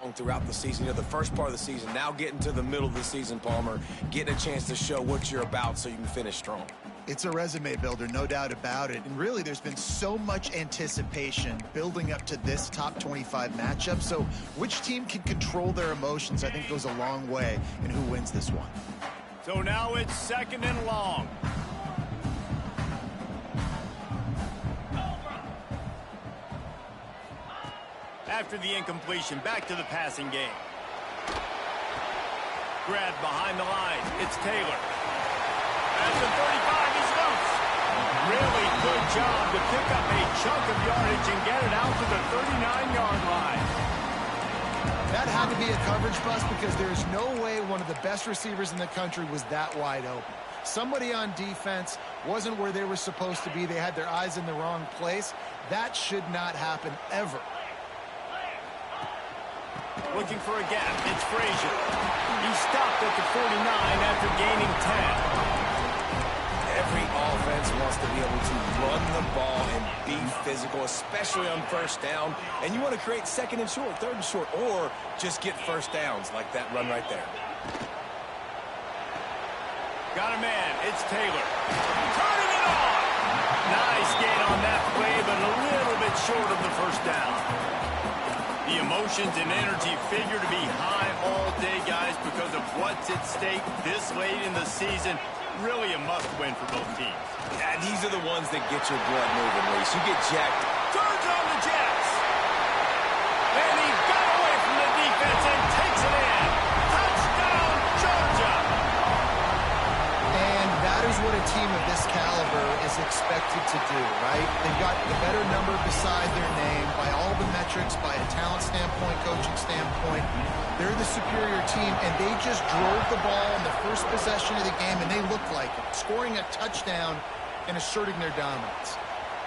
throughout the season. You know, the first part of the season, now getting to the middle of the season, Palmer, getting a chance to show what you're about so you can finish strong. It's a resume builder, no doubt about it. And really, there's been so much anticipation building up to this top 25 matchup. So which team can control their emotions, I think, goes a long way in who wins this one. So now it's 2nd and long. After the incompletion, back to the passing game. Grabbed behind the line. It's Taylor. At the 35, he's loose. Really good job to pick up a chunk of yardage and get it out to the 39-yard line. That had to be a coverage bust because there's no way one of the best receivers in the country was that wide open. Somebody on defense wasn't where they were supposed to be. They had their eyes in the wrong place. That should not happen ever. Looking for a gap. It's Frazier. He stopped at the 49 after gaining 10. Every offense wants to be able to run the ball and be physical, especially on first down. And you want to create 2nd and short, 3rd and short, or just get first downs like that run right there. Got a man. It's Taylor. Turning it on. Nice gain on that play, but a little bit short of the first down. The emotions and energy figure to be high all day, guys, because of what's at stake this late in the season. Really a must-win for both teams. Yeah, these are the ones that get your blood moving, Reese. You get jacked. Turns on the Jets. And he got away from the defense and takes it in. Touchdown, Georgia. And that is what a team of this caliber is expected to do, right? They've got the better number beside their name by all the metrics, by a talent standpoint, coaching standpoint. They're the superior team, and they just drove the ball in the first possession of the game, and they looked like it, scoring a touchdown and asserting their dominance.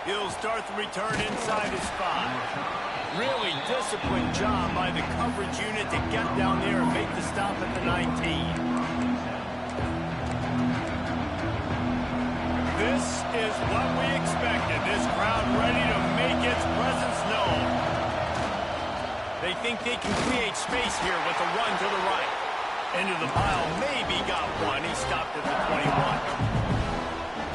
He'll start the return inside his 5. Really disciplined job by the coverage unit to get down there and make the stop at the 19. This is what we expected. This crowd ready to make its presence known. They think they can create space here with a run to the right. Into the pile, maybe got one. He stopped at the 21.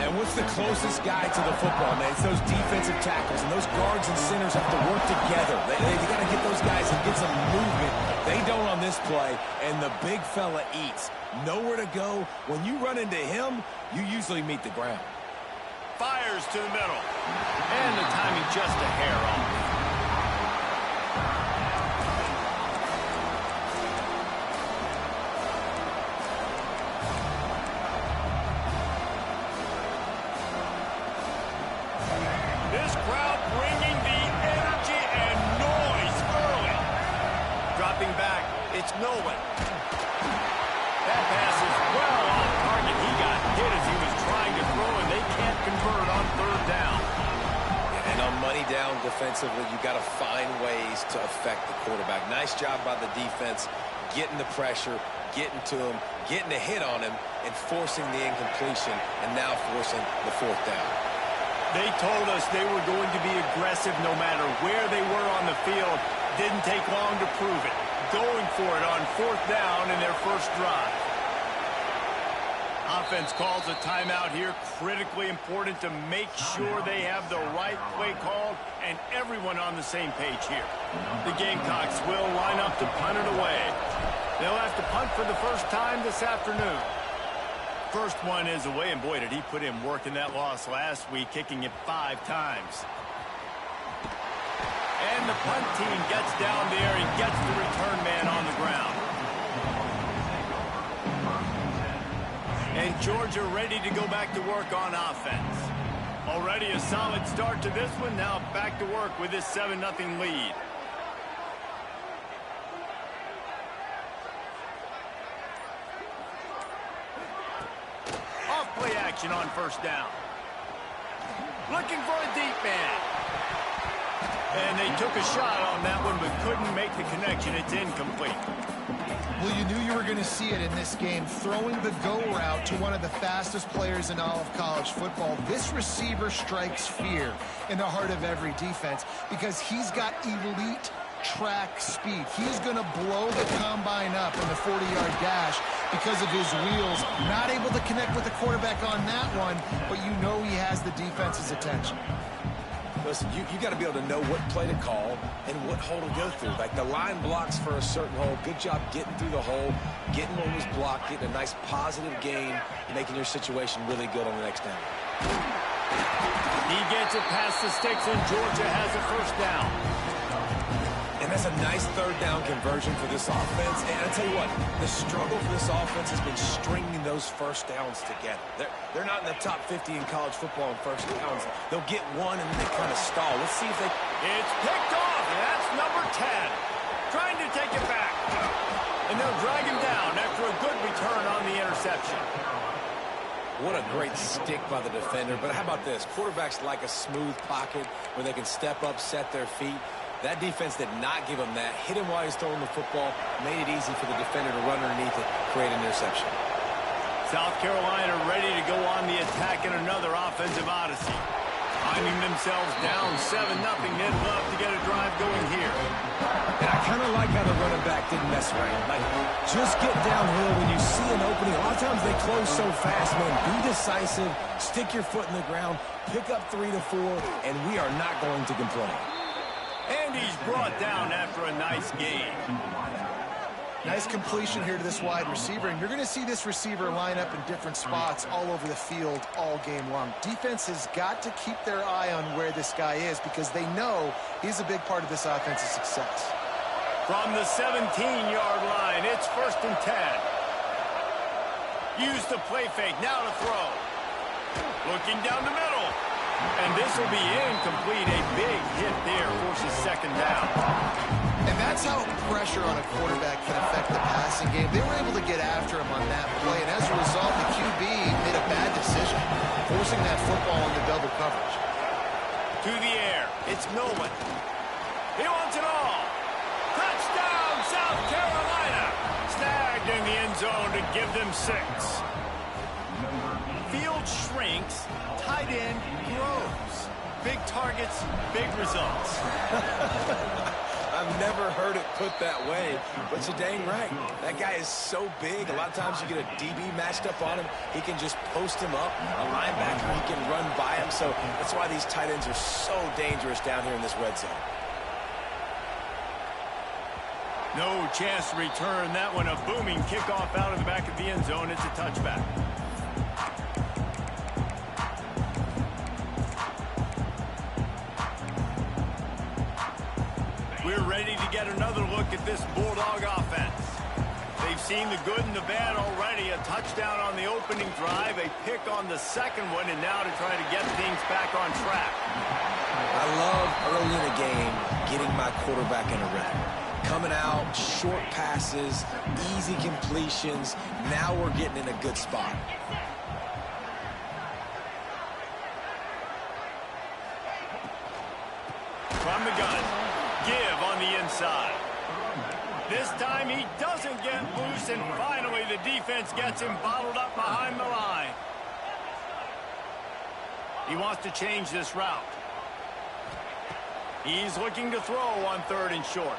And what's the closest guy to the football, man? It's those defensive tackles, and those guards and centers have to work together. They got to get those guys and get some movement. They don't on this play, and the big fella eats. Nowhere to go. When you run into him, you usually meet the ground. Fires to the middle. And the timing just a hair off. This crowd bringing the energy and noise early. Dropping back, it's Nolan. That pass is well off target. He got hit as he was trying to throw, and they can't convert on 3rd down. And on money down defensively, you got to find ways to affect the quarterback. Nice job by the defense, getting the pressure, getting to him, getting a hit on him, and forcing the incompletion, and now forcing the 4th down. They told us they were going to be aggressive no matter where they were on the field. Didn't take long to prove it. Going for it on 4th down in their first drive. Offense calls a timeout here. Critically important to make sure they have the right play called and everyone on the same page here. The Gamecocks will line up to punt it away. They'll have to punt for the first time this afternoon. First one is away, and boy, did he put in work in that loss last week, kicking it 5 times. And the punt team gets down there and gets the return man on the ground. And Georgia ready to go back to work on offense. Already a solid start to this one. Now back to work with this 7-0 lead. Off-play action on 1st down. Looking for a deep man. And they took a shot on that one, but couldn't make the connection. It's incomplete. Well, you knew you were going to see it in this game, throwing the go route to one of the fastest players in all of college football. This receiver strikes fear in the heart of every defense because he's got elite track speed. He's going to blow the combine up in the 40-yard dash because of his wheels. Not able to connect with the quarterback on that one, but you know he has the defense's attention. Listen, you got to be able to know what play to call and what hole to go through. Like the line blocks for a certain hole. Good job getting through the hole, getting what was blocked, getting a nice positive gain, making your situation really good on the next down. He gets it past the sticks, and Georgia has a first down. And that's a nice third down conversion for this offense. And I tell you what, the struggle for this offense has been stringing those first downs together. They're not in the top 50 in college football in first downs. They'll get one and then they kind of stall. Let's see if they... It's picked off, and that's number 10. Trying to take it back. And they'll drag him down after a good return on the interception. What a great stick by the defender. But how about this? Quarterbacks like a smooth pocket where they can step up, set their feet. That defense did not give him that. Hit him while he's throwing the football. Made it easy for the defender to run underneath it, create an interception. South Carolina ready to go on the attack in another offensive odyssey. Finding themselves down 7-0. They'd love to get a drive going here. And I kind of like how the running back didn't mess around. Like, just get downhill when you see an opening. A lot of times they close so fast, man. Be decisive, stick your foot in the ground, pick up 3 to 4, and we are not going to complain. And he's brought down after a nice gain. Nice completion here to this wide receiver, and you're going to see this receiver line up in different spots all over the field all game long. Defense has got to keep their eye on where this guy is because they know he's a big part of this offense's success. From the 17-yard line, it's 1st and 10. Use the play fake, now to throw. Looking down the middle. And this will be incomplete. A big hit there forces 2nd down. And that's how pressure on a quarterback can affect the passing game. They were able to get after him on that play, and as a result, the QB made a bad decision, forcing that football into double coverage. To the air, it's Nolan. He wants it all. Touchdown, South Carolina. Snagged in the end zone to give them 6. Field shrinks, tight end grows. Big targets, big results. I've never heard it put that way, but you're dang right. That guy is so big. A lot of times you get a DB matched up on him. He can just post him up. A linebacker, he can run by him. So that's why these tight ends are so dangerous down here in this red zone. No chance to return that one. A booming kickoff out of the back of the end zone. It's a touchback. We're ready to get another look at this Bulldog offense. They've seen the good and the bad already. A touchdown on the opening drive, a pick on the second one, and now to try to get things back on track. I love early in the game getting my quarterback in a rhythm. Coming out, short passes, easy completions. Now we're getting in a good spot. From the gun. Give on the inside. This time he doesn't get loose, and finally the defense gets him bottled up behind the line. He wants to change this route. He's looking to throw on 3rd and short.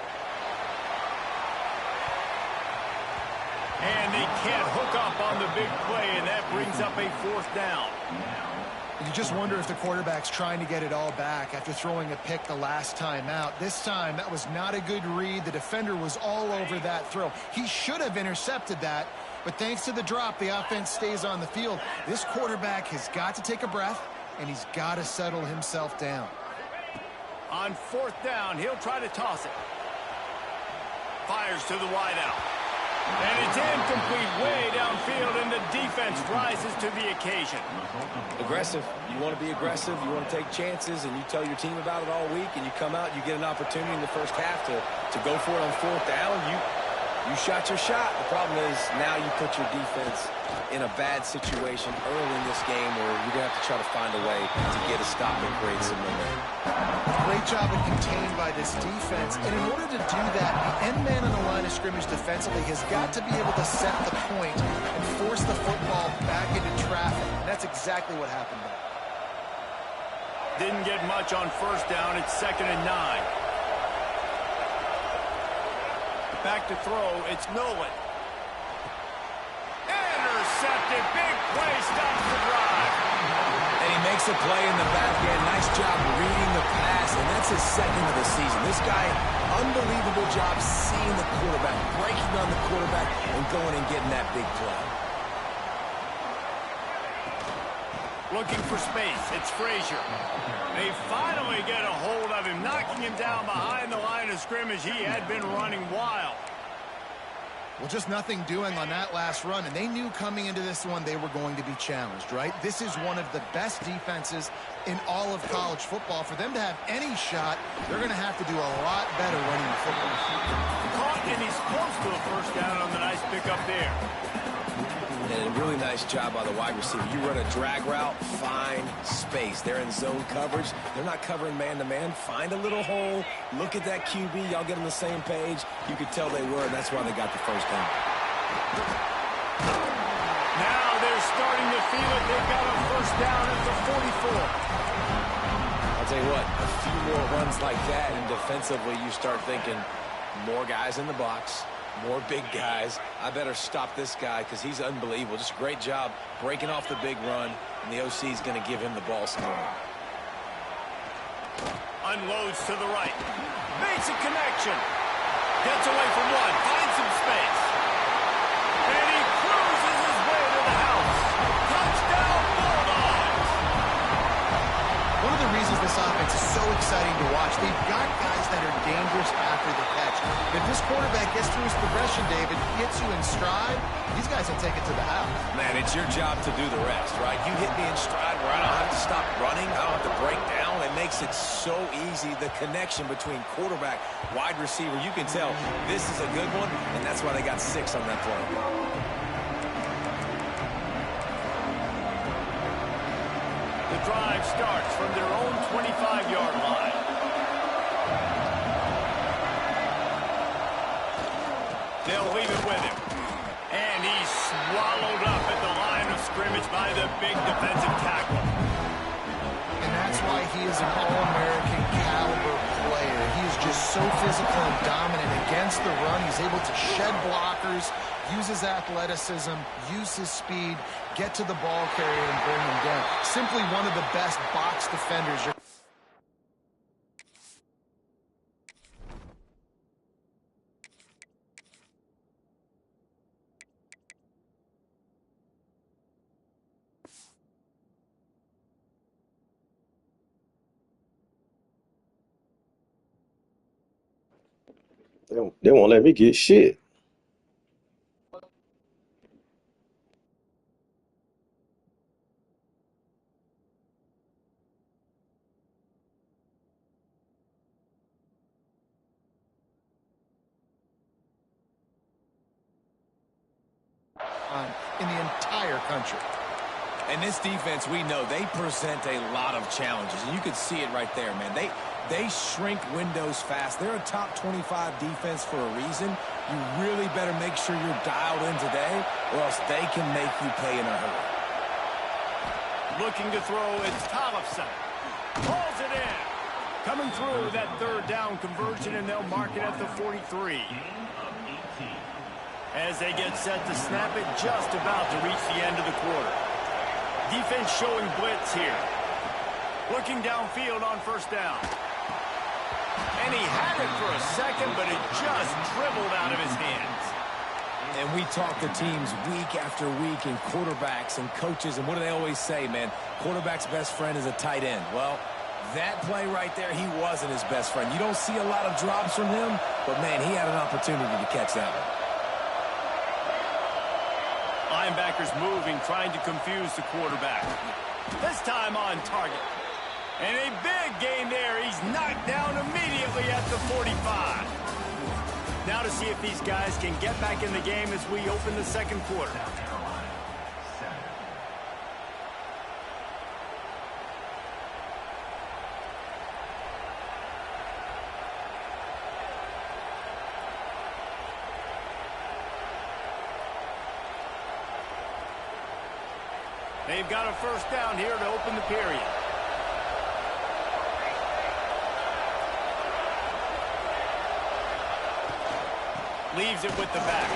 And they can't hook up on the big play, and that brings up a 4th down. You just wonder if the quarterback's trying to get it all back after throwing a pick the last time out. This time, that was not a good read. The defender was all over that throw. He should have intercepted that, but thanks to the drop, the offense stays on the field. This quarterback has got to take a breath, and he's got to settle himself down. On 4th down, he'll try to toss it. Fires to the wideout. And it's incomplete way downfield, and the defense rises to the occasion. Aggressive. You want to be aggressive. You want to take chances, and you tell your team about it all week, and you come out, you get an opportunity in the first half to go for it on 4th down. You shot your shot. The problem is now you put your defense in a bad situation early in this game where you're going to have to try to find a way to get a stop and create some momentum. Great job of contained by this defense. And in order to do that, the end man on the line of scrimmage defensively has got to be able to set the point and force the football back into traffic. And that's exactly what happened there. Didn't get much on 1st down. It's 2nd and 9. Back to throw. It's Nolan. Intercepted. Big play. Stops the drive. And he makes a play in the back end. Nice job reading the pass, and that's his second of the season. This guy, unbelievable job seeing the quarterback, breaking on the quarterback, and going and getting that big play. Looking for space. It's Frazier. They finally get a hold of him, knocking him down behind the line of scrimmage. He had been running wild. Well, just nothing doing on that last run, and they knew coming into this one they were going to be challenged, right? This is one of the best defenses in all of college football. For them to have any shot, they're going to have to do a lot better running the football. Caught, and he's close to a first down on the nice pickup there. And a really nice job by the wide receiver. You run a drag route, find space. They're in zone coverage. They're not covering man-to-man. Find a little hole. Look at that QB. Y'all get on the same page. You could tell they were, and that's why they got the first down. Now they're starting to feel it. They've got a first down at the 44. I'll tell you what, a few more runs like that, and defensively you start thinking more guys in the box. More big guys. I better stop this guy because he's unbelievable. Just a great job breaking off the big run, and the OC is going to give him the ball some more. Unloads to the right. Makes a connection. Gets away from one. Finds some space. And he cruises his way to the house. Touchdown, Bulldogs! One of the reasons this offense is so exciting to watch, they've got guys that are dangerous after the catch. If this quarterback gets through his progression, David, gets you in stride, these guys will take it to the house. Man, it's your job to do the rest, right? You hit me in stride where I don't have to stop running. I don't have to break down. It makes it so easy. The connection between quarterback, wide receiver, you can tell this is a good one, and that's why they got 6 on that play. The drive starts from their own 25-yard line. They'll leave it with him. And he's swallowed up at the line of scrimmage by the big defensive tackle. And that's why he is an All-American caliber player. He is just so physical and dominant against the run. He's able to shed blockers, use his athleticism, use his speed, get to the ball carrier and bring him down. Simply one of the best box defenders. They won't let me get shit. In the entire country. And this defense, we know, they present a lot of challenges. And you can see it right there, man. They shrink windows fast. They're a top 25 defense for a reason. You really better make sure you're dialed in today, or else they can make you pay in a hurry. Looking to throw, it's Tollefson. Pulls it in. Coming through that third down conversion, and they'll mark it at the 43. As they get set to snap it, just about to reach the end of the quarter. Defense showing blitz here. Looking downfield on first down. And he had it for a second, but it just dribbled out of his hands. And we talk to teams week after week and quarterbacks and coaches, and what do they always say, man? Quarterback's best friend is a tight end. Well, that play right there, he wasn't his best friend. You don't see a lot of drops from him, but, man, he had an opportunity to catch that one. Linebackers moving, trying to confuse the quarterback. This time on target. And a big gain there. He's knocked down immediately at the 45. Now to see if these guys can get back in the game as we open the second quarter. They've got a first down here to open the period. Leaves it with the back.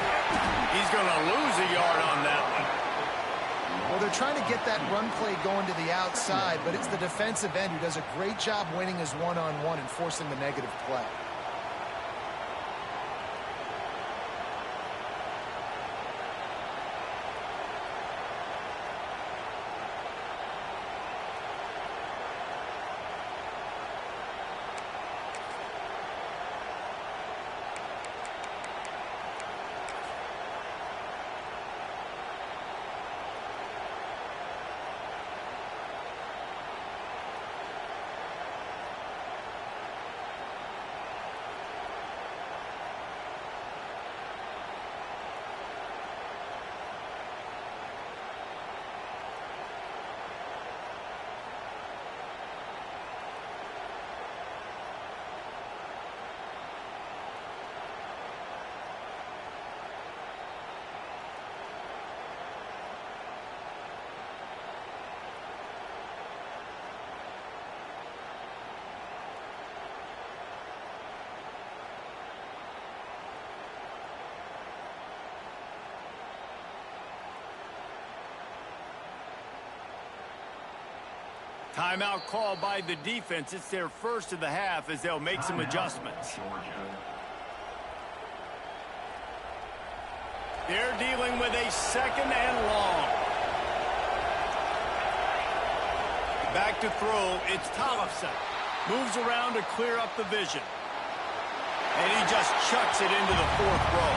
He's going to lose a yard on that one. Well, they're trying to get that run play going to the outside, but it's the defensive end who does a great job winning his one-on-one and forcing the negative play. Timeout call by the defense. It's their first of the half as they'll make some adjustments. They're dealing with a second and long. Back to throw. It's Tollefson. Moves around to clear up the vision. And he just chucks it into the fourth row.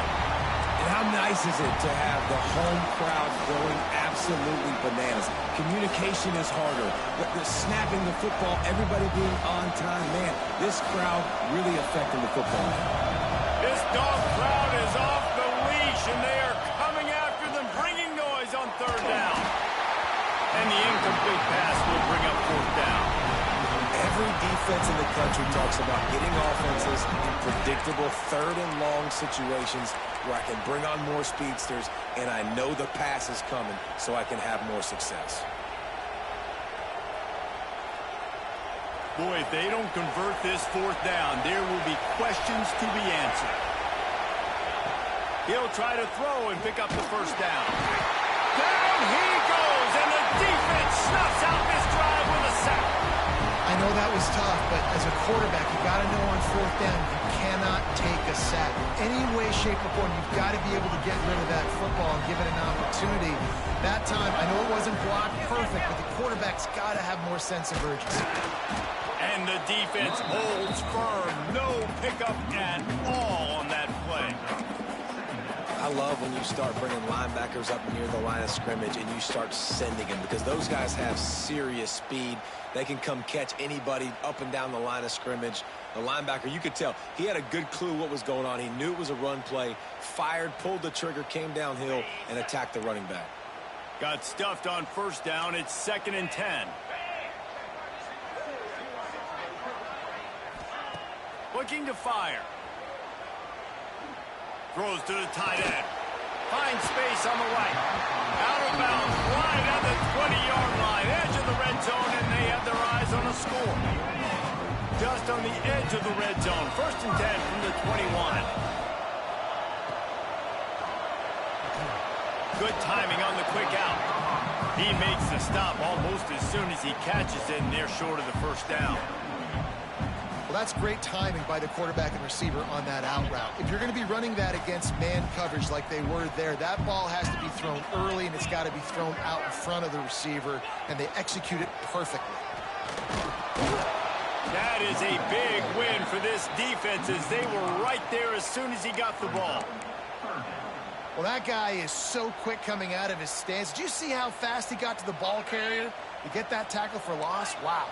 And how nice is it to have the home crowd going absolutely bananas? Communication is harder. The snapping the football, everybody being on time. Man, this crowd really affecting the football. This dog crowd is off the leash, and they are coming after them, bringing noise on third down. And the incomplete pass will bring up fourth down. Every defense in the country talks about getting offenses in predictable third and long situations where I can bring on more speedsters and I know the pass is coming so I can have more success. Boy, if they don't convert this fourth down, there will be questions to be answered. He'll try to throw and pick up the first down. Down he goes, and the defense snuffs out this drive with a sack. I know that was tough, but as a quarterback, you got to know on fourth down, you cannot take a sack. Any way, shape, or form, you've got to be able to get rid of that football and give it an opportunity. That time, I know it wasn't blocked perfect, but the quarterback's got to have more sense of urgency. And the defense holds firm. No pickup at all on that play. I love when you start bringing linebackers up near the line of scrimmage and you start sending them because those guys have serious speed. They can come catch anybody up and down the line of scrimmage. The linebacker, you could tell, he had a good clue what was going on. He knew it was a run play, fired, pulled the trigger, came downhill, and attacked the running back. Got stuffed on first down. It's 2nd and 10. Looking to fire. Throws to the tight end. Finds space on the right. Out of bounds, right at the 20-yard line. Edge of the red zone, and they have their eyes on a score. Just on the edge of the red zone. 1st and 10 from the 21. Good timing on the quick out. He makes the stop almost as soon as he catches it, and they're short of the first down. Well, that's great timing by the quarterback and receiver on that out route. If you're going to be running that against man coverage like they were there, that ball has to be thrown early, and it's got to be thrown out in front of the receiver, and they execute it perfectly. That is a big win for this defense as they were right there as soon as he got the ball. Well, that guy is so quick coming out of his stance. Did you see how fast he got to the ball carrier to get that tackle for loss? Wow.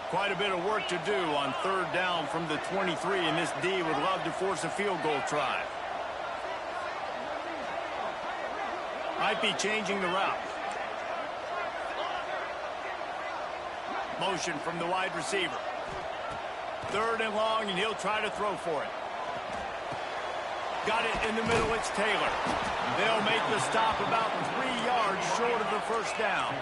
Quite a bit of work to do on third down from the 23, and this D would love to force a field goal try. Might be changing the route. Motion from the wide receiver. 3rd and long, and he'll try to throw for it. Got it in the middle, it's Taylor. They'll make the stop about 3 yards short of the first down.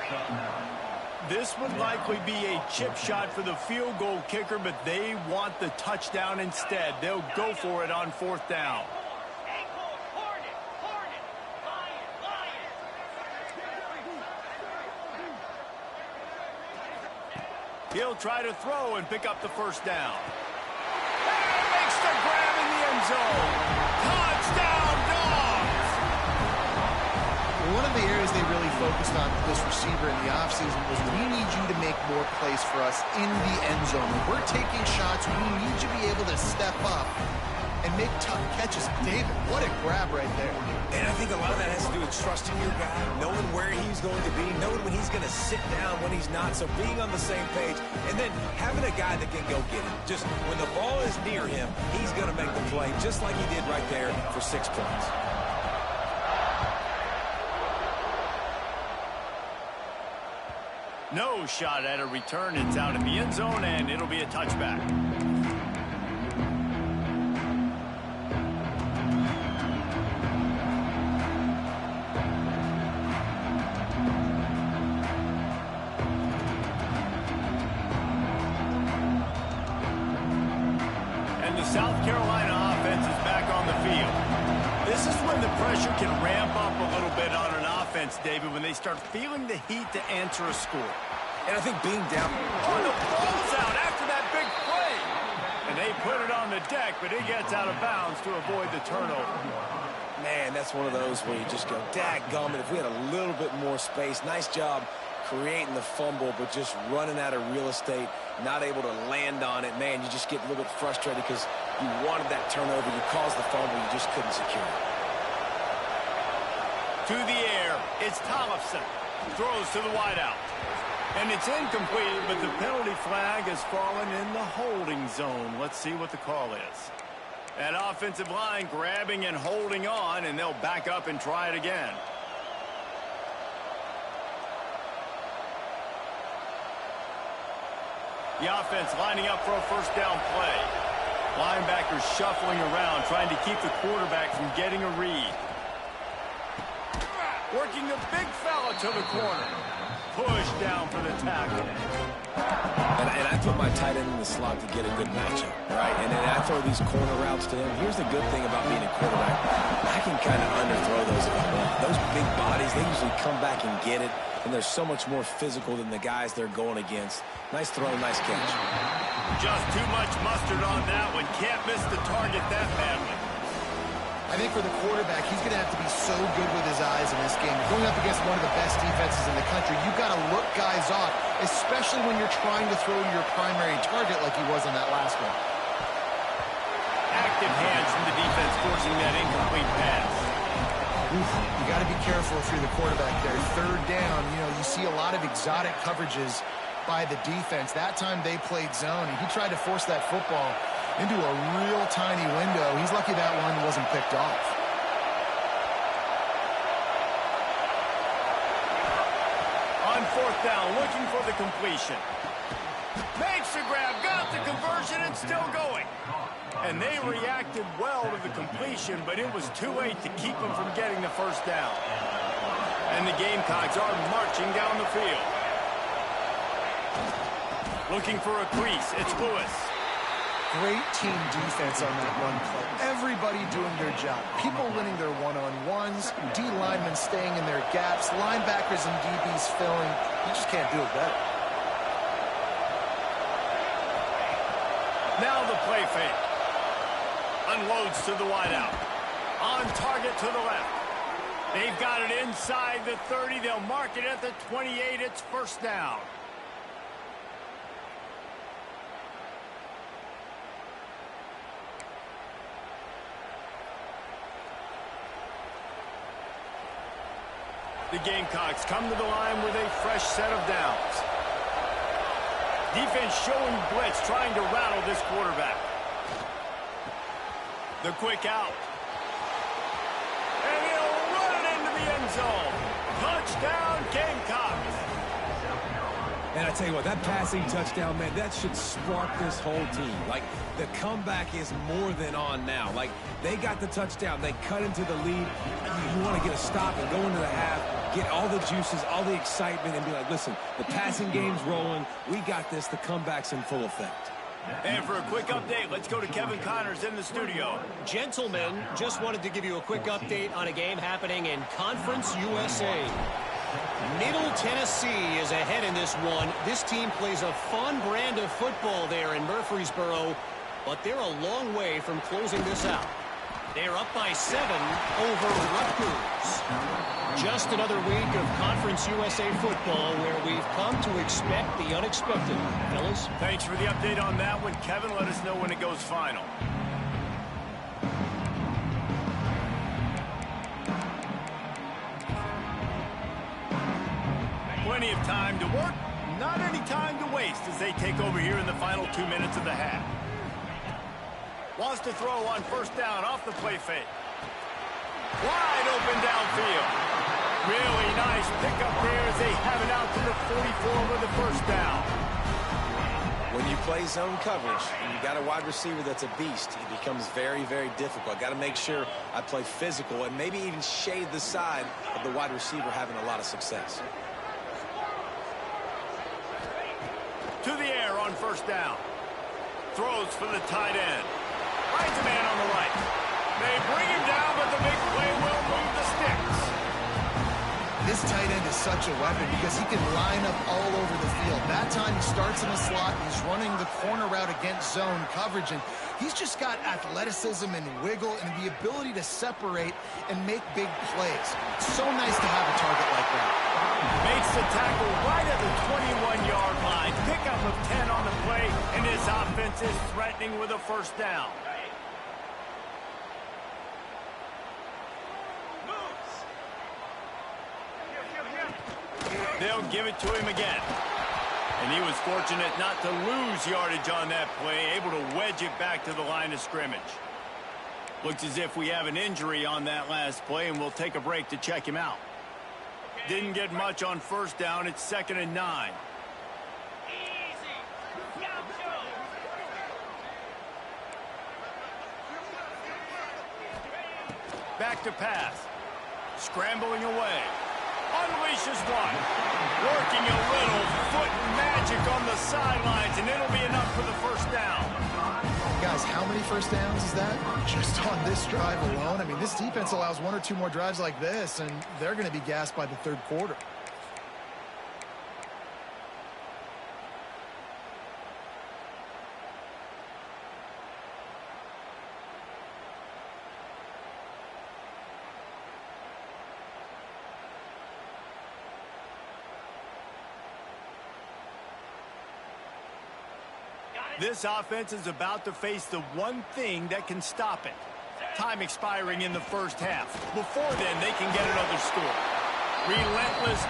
This would likely be a chip shot for the field goal kicker, but they want the touchdown instead. They'll go for it on 4th down. He'll try to throw and pick up the first down. And makes the grab in the end zone. Touchdown, Dogs! One of the areas they really focused on with this receiver in the offseason was we need you to make more plays for us in the end zone. When we're taking shots, we need you to be able to step up and make tough catches. David, what a grab right there. And I think a lot of that has to do with trusting your guy, knowing where he's going to be, knowing when he's going to sit down, when he's not, so being on the same page, and then having a guy that can go get it. Just when the ball is near him, he's going to make the play, just like he did right there for 6 points. No shot at a return. It's out in the end zone, and it'll be a touchback. And the South Carolina offense is back on the field. This is when the pressure can ramp up a little bit on an offense, David, when they start feeling the heat to answer a score. And I think being down... Oh, the ball's out after that big play. And they put it on the deck, but it gets out of bounds to avoid the turnover. Man, that's one of those where you just go, dadgummit, if we had a little bit more space. Nice job creating the fumble, but just running out of real estate, not able to land on it. Man, you just get a little bit frustrated because you wanted that turnover. You caused the fumble. You just couldn't secure it. To the air, it's Tollefson. Throws to the wideout. And it's incomplete, but the penalty flag has fallen in the holding zone. Let's see what the call is. That offensive line grabbing and holding on, and they'll back up and try it again. The offense lining up for a first down play. Linebackers shuffling around, trying to keep the quarterback from getting a read. Working the big fella to the corner. Push down for the tackle. And I put my tight end in the slot to get a good matchup, right? And then I throw these corner routes to him. Here's the good thing about being a quarterback. I can kind of underthrow those if I want. Those big bodies, they usually come back and get it, and they're so much more physical than the guys they're going against. Nice throw, nice catch. Just too much mustard on that one. Can't miss the target that badly. I think for the quarterback, he's going to have to be so good with his eyes in this game. You're going up against one of the best defenses in the country. You've got to look guys off, especially when you're trying to throw to your primary target like he was on that last one. Active hands from the defense forcing that incomplete pass. You got to be careful if you're the quarterback there. Third down, you see a lot of exotic coverages by the defense. That time they played zone, and he tried to force that football into a real tiny window. He's lucky that one wasn't picked off. On fourth down, looking for the completion. Makes the grab, got the conversion, and still going. And they reacted well to the completion, but it was too late to keep them from getting the first down. And the Gamecocks are marching down the field. Looking for a crease, it's Lewis. Great team defense on that run play. Everybody doing their job. People winning their one-on-ones, D linemen staying in their gaps, linebackers and DBs filling. You just can't do it better. Now the play fake. Unloads to the wideout. On target to the left. They've got it inside the 30. They'll mark it at the 28. It's first down. The Gamecocks come to the line with a fresh set of downs. Defense showing blitz, trying to rattle this quarterback. The quick out. And he'll run it into the end zone. Touchdown, Gamecocks. And I tell you what, that passing touchdown, man, that should spark this whole team. Like, the comeback is more than on now. Like, they got the touchdown. They cut into the lead. You want to get a stop and go into the half, get all the juices, all the excitement, and be like, listen, the passing game's rolling. We got this. The comeback's in full effect. And for a quick update, let's go to Kevin Connors in the studio. Gentlemen, just wanted to give you a quick update on a game happening in Conference USA. Middle Tennessee is ahead in this one. This team plays a fun brand of football there in Murfreesboro, but they're a long way from closing this out. They're up by 7 over Rutgers. Just another week of Conference USA football where we've come to expect the unexpected. Fellas? Thanks for the update on that one, Kevin. Let us know when it goes final. Plenty of time to work, not any time to waste as they take over here in the final 2 minutes of the half. Wants to throw on first down off the play fake. Wide open downfield. Really nice pickup there as they have it out to the 44 with the first down. When you play zone coverage and you got a wide receiver that's a beast, it becomes very, very difficult. Got to make sure I play physical and maybe even shade the side of the wide receiver having a lot of success. To the air on first down. Throws for the tight end. Finds a man on the right. They bring him down, but the big play will move the sticks. This tight end is such a weapon because he can line up all over the field. That time he starts in the slot, he's running the corner route against zone coverage, and he's just got athleticism and wiggle and the ability to separate and make big plays. It's so nice to have a target like that. Makes the tackle right at the 21-yard line. Pickup of 10 on the play, and his offense is threatening with a first down. They'll give it to him again. And he was fortunate not to lose yardage on that play, able to wedge it back to the line of scrimmage. Looks as if we have an injury on that last play, and we'll take a break to check him out. Didn't get much on first down. It's 2nd and 9. Back to pass. Scrambling away. Unleashes one. Working a little foot magic on the sidelines, and it'll be enough for the first down. Guys, how many first downs is that? Just on this drive alone? I mean, this defense allows 1 or 2 more drives like this, and they're going to be gassed by the third quarter. This offense is about to face the one thing that can stop it. Time expiring in the first half. Before then, they can get another score. Relentless.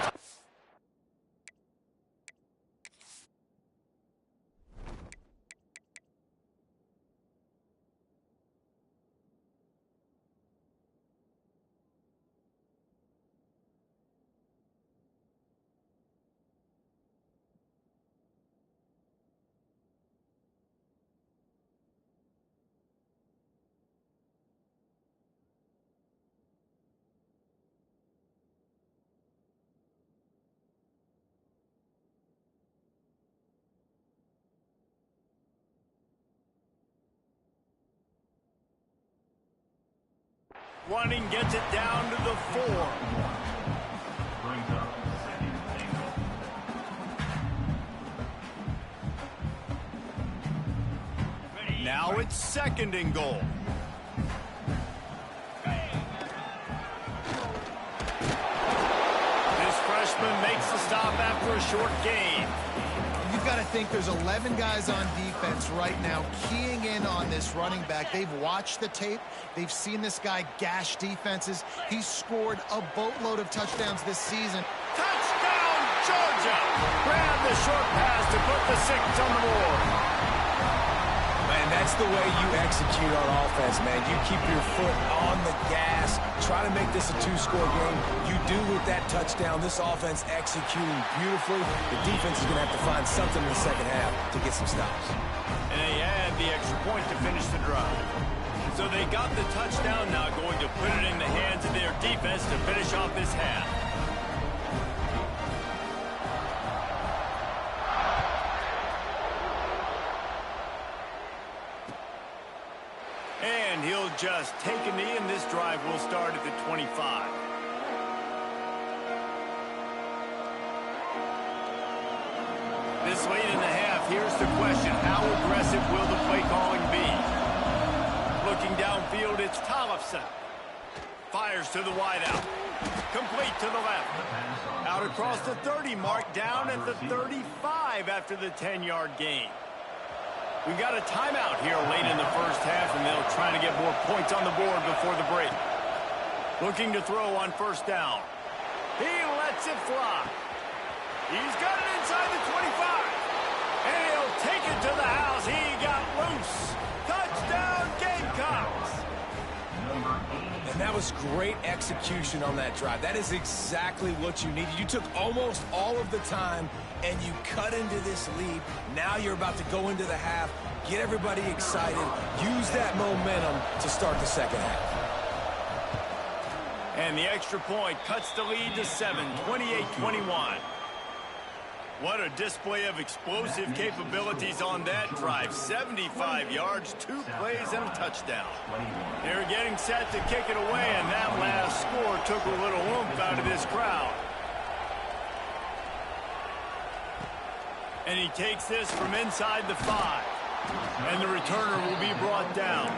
Running gets it down to the 4. Now it's 2nd and goal. This freshman makes the stop after a short gain. You've got to think there's 11 guys on defense right now keying in on this running back. They've watched the tape. They've seen this guy gash defenses. He's scored a boatload of touchdowns this season. Touchdown, Georgia! Grab the short pass to put the 6 on the board. Man, that's the way you execute on offense, man. You keep your foot on the gas. Try to make this a 2-score game. You do with that touchdown. This offense executing beautifully. The defense is going to have to find something in the second half to get some stops. And they had the extra point to finish the drive. So they got the touchdown, now going to put it in the hands of their defense to finish off this half. And he'll just take a knee, and this drive will start at the 25. This late in the half, here's the question. How aggressive will the play calling be? Looking downfield, it's Tollefson. Fires to the wideout. Complete to the left. Out across the 30 mark, down at the 35 after the 10-yard gain. We've got a timeout here late in the first half, and they'll try to get more points on the board before the break. Looking to throw on first down. He lets it fly. He's got it inside the 25. And he'll take it to the house. He got loose. Touchdown, Gamecocks. And that was great execution on that drive. That is exactly what you needed. You took almost all of the time, and you cut into this lead. Now you're about to go into the half, get everybody excited, use that momentum to start the second half. And the extra point cuts the lead to 7, 28-21. What a display of explosive capabilities on that drive. 75 yards, 2 plays, and a touchdown. They're getting set to kick it away, and that last score took a little oomph out of this crowd. And he takes this from inside the 5. And the returner will be brought down.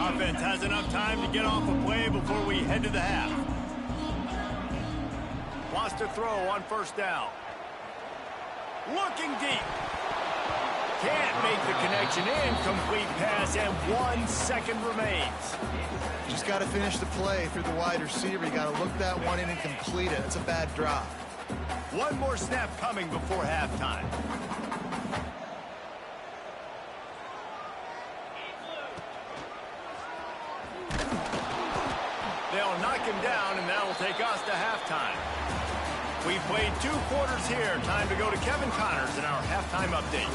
Offense has enough time to get off a play before we head to the half. Wants to throw on first down. Looking deep. Can't make the connection. Incomplete pass, and 1 second remains. Just got to finish the play through the wide receiver. You got to look that one in and complete it. It's a bad drop. One more snap coming before halftime. They'll knock him down, and that'll take us to halftime. We've played 2 quarters here. Time to go to Kevin Connors in our halftime update.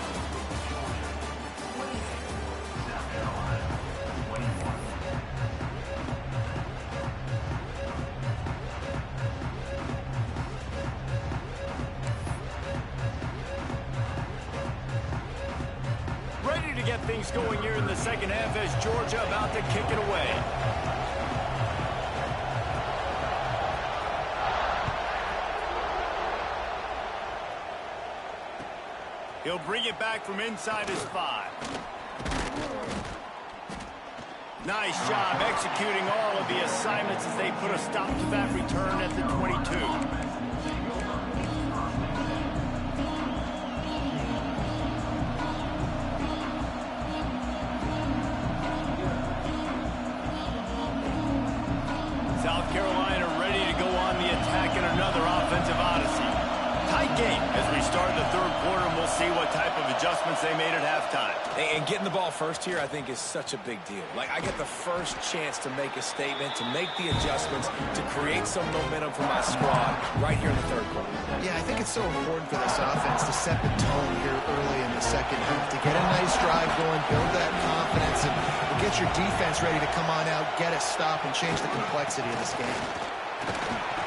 Ready to get things going here in the second half as Georgia about to kick it away. He'll bring it back from inside his 5. Nice job executing all of the assignments as they put a stop to that return at the 22. South Carolina ready to go on the attack in another offensive odyssey. Tight game as we start the third quarter, and we'll see what type of adjustments they made at halftime. And getting the ball first here, I think, is such a big deal. Like, I get the first chance to make a statement, to make the adjustments, to create some momentum for my squad right here in the third quarter. Yeah, I think it's so important for this offense to set the tone here early in the second half, to get a nice drive going, build that confidence, and get your defense ready to come on out, get a stop, and change the complexity of this game.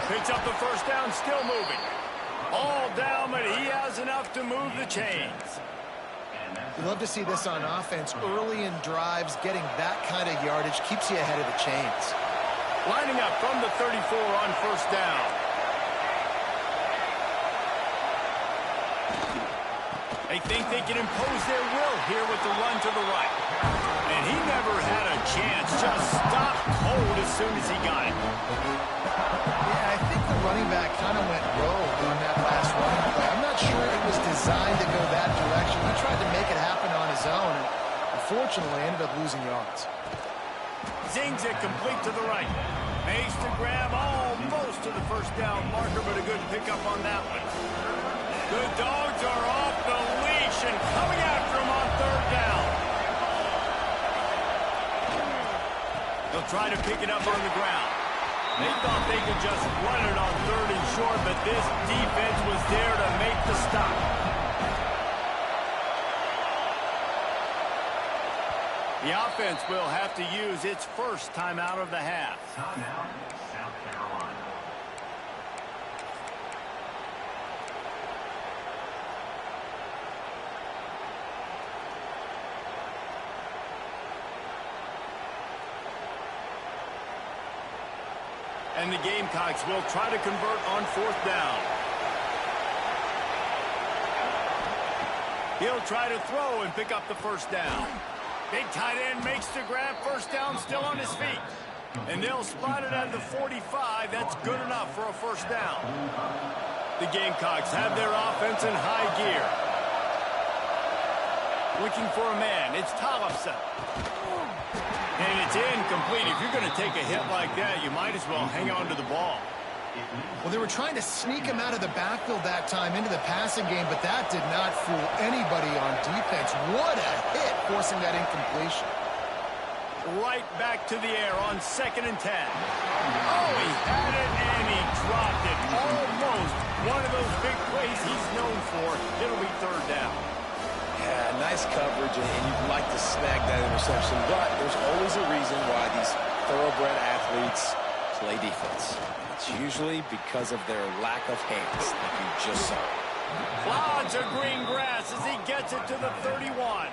Picks up the first down, still moving. All down, but he has enough to move the chains. We love to see this on offense. Early in drives, getting that kind of yardage keeps you ahead of the chains. Lining up from the 34 on first down. They think they can impose their will here with the run to the right. And he never had a chance. Just stopped cold as soon as he got it. Yeah, I think the running back kind of went rogue on that last running play. I'm not sure it was designed to go that direction. He tried to make it happen on his own, and unfortunately ended up losing yards. Zings it complete to the right. Makes the grab almost to the first down marker, but a good pickup on that one. The Dogs are off the leash and coming after him on third down. They'll try to pick it up on the ground. They thought they could just run it on third and short, but this defense was there to make the stop. The offense will have to use its first timeout of the half. Timeout, South Carolina. And the Gamecocks will try to convert on 4th down. He'll try to throw and pick up the 1st down. Big tight end makes the grab. 1st down, still on his feet. And they'll spot it at the 45. That's good enough for a 1st down. The Gamecocks have their offense in high gear. Looking for a man. It's Tollefson. And it's incomplete. If you're going to take a hit like that, you might as well hang on to the ball. Well, they were trying to sneak him out of the backfield that time into the passing game, but that did not fool anybody on defense. What a hit, forcing that incompletion. Right back to the air on 2nd and 10. Oh, he had it and he dropped it. Almost one of those big plays he's known for. It'll be 3rd down. Yeah, nice coverage, and you'd like to snag that interception, but there's always a reason why these thoroughbred athletes play defense. It's usually because of their lack of hands, like you just saw. Clouds of green grass as he gets it to the 31.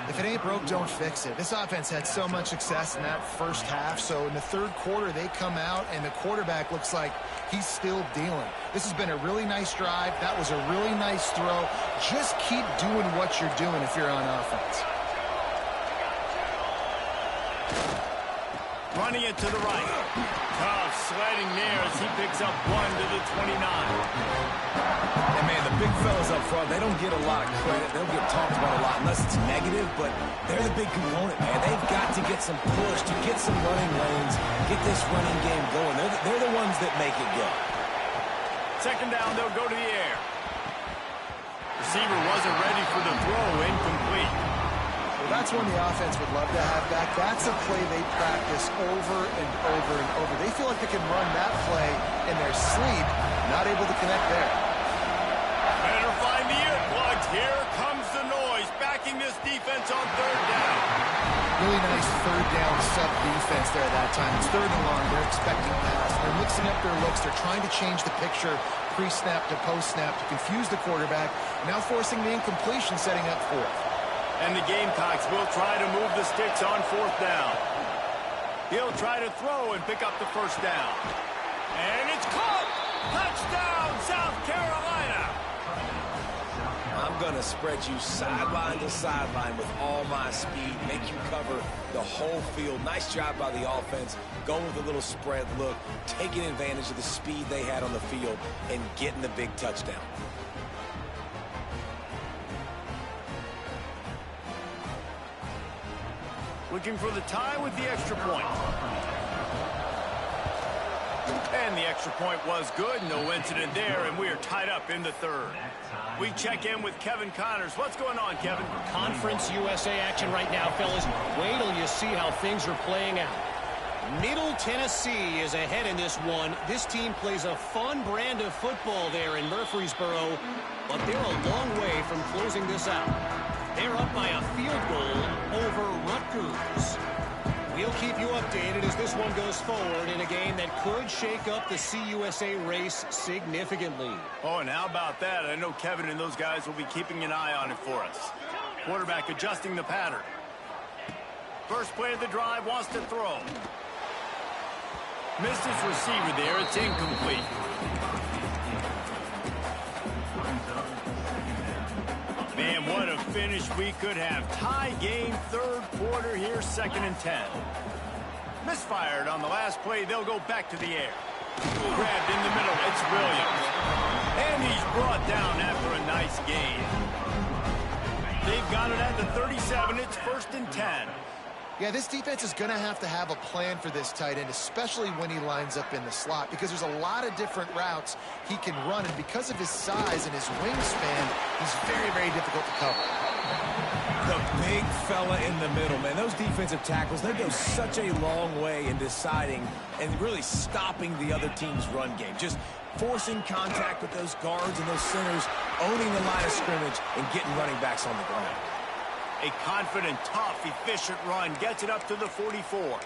If it ain't broke, don't fix it. This offense had so much success in that first half, so in the 3rd quarter, they come out, and the quarterback looks like he's still dealing. This has been a really nice drive. That was a really nice throw. Just keep doing what you're doing if you're on offense. Running it to the right. Tough sledding there as he picks up 1 to the 29. And, man, the big fellas up front, they don't get a lot of credit. They don't get talked about a lot unless it's negative, but they're the big component, man. They've got to get some push, to get some running lanes, get this running game going. They're the ones that make it go. 2nd down, they'll go to the air. Receiver wasn't ready for the throw, incomplete. Well, that's one the offense would love to have back. That's a play they practice over and over and over. They feel like they can run that play in their sleep, not able to connect there. Better find the earplugs. Here comes the noise, backing this defense on 3rd down. Really nice 3rd down sub-defense there that time. It's 3rd and long. They're expecting pass. They're mixing up their looks. They're trying to change the picture pre-snap to post-snap to confuse the quarterback. Now forcing the incompletion, setting up 4th. And the Gamecocks will try to move the sticks on 4th down. He'll try to throw and pick up the 1st down. And it's caught! Touchdown, South Carolina! I'm going to spread you sideline to sideline with all my speed, make you cover the whole field. Nice job by the offense, going with a little spread look, taking advantage of the speed they had on the field, and getting the big touchdown. Looking for the tie with the extra point. And the extra point was good. No incident there, and we are tied up in the 3rd. We check in with Kevin Connors. What's going on, Kevin? Conference USA action right now, fellas. Wait till you see how things are playing out. Middle Tennessee is ahead in this one. This team plays a fun brand of football there in Murfreesboro, but they're a long way from closing this out. They're up by a field goal over Rutgers. We'll keep you updated as this one goes forward in a game that could shake up the CUSA race significantly. Oh, and how about that? I know Kevin and those guys will be keeping an eye on it for us. Quarterback adjusting the pattern. First play of the drive, wants to throw. Missed his receiver there. It's incomplete. Man, what a finish we could have. Tie game, 3rd quarter here, 2nd and 10. Misfired on the last play. They'll go back to the air. Grabbed in the middle. It's Williams. And he's brought down after a nice gain. They've got it at the 37. It's 1st and 10. Yeah, this defense is going to have a plan for this tight end, especially when he lines up in the slot, because there's a lot of different routes he can run, and because of his size and his wingspan, he's very, very difficult to cover. The big fella in the middle, man. Those defensive tackles, they go such a long way in deciding and really stopping the other team's run game. Just forcing contact with those guards and those centers, owning the line of scrimmage, and getting running backs on the ground. A confident, tough, efficient run gets it up to the 44.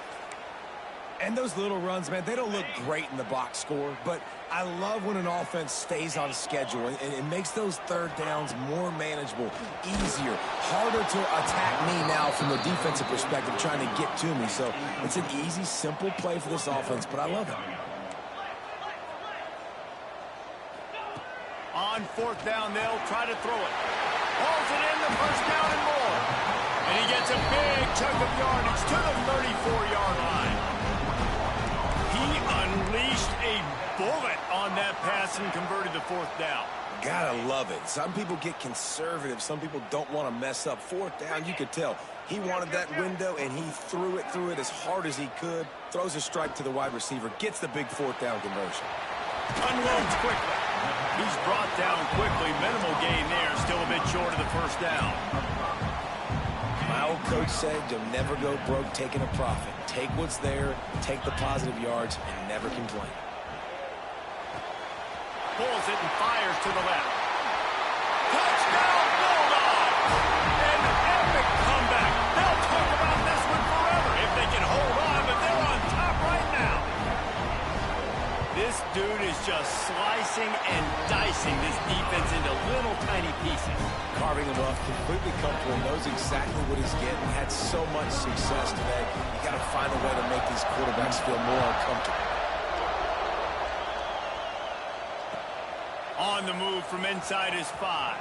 And those little runs, man, they don't look great in the box score, but I love when an offense stays on schedule and it makes those third downs more manageable, easier, harder to attack me now from the defensive perspective trying to get to me. So it's an easy, simple play for this offense, but I love it. On fourth down, they'll try to throw it. Hauls it in, the first down and more. And he gets a big chunk of yardage to the 34-yard line. He unleashed a bullet on that pass and converted the fourth down. Gotta love it. Some people get conservative. Some people don't want to mess up. Fourth down, you could tell. He wanted that window, and he threw it as hard as he could. Throws a strike to the wide receiver. Gets the big fourth down conversion. Unloads quickly. He's brought down quickly. Minimal gain there. Still a bit short of the first down. My old coach said you'll never go broke taking a profit. Take what's there, take the positive yards, and never complain. Pulls it and fires to the left. Touchdown, Bulldogs! An epic comeback. They'll talk about this one forever if they can hold on, but they're on top right now. This dude is just slicing and dicing this defense into little tiny pieces. Carving him up, completely comfortable, knows exactly what he's getting, had so much success today. You got to find a way to make these quarterbacks feel more uncomfortable. On the move from inside his 5.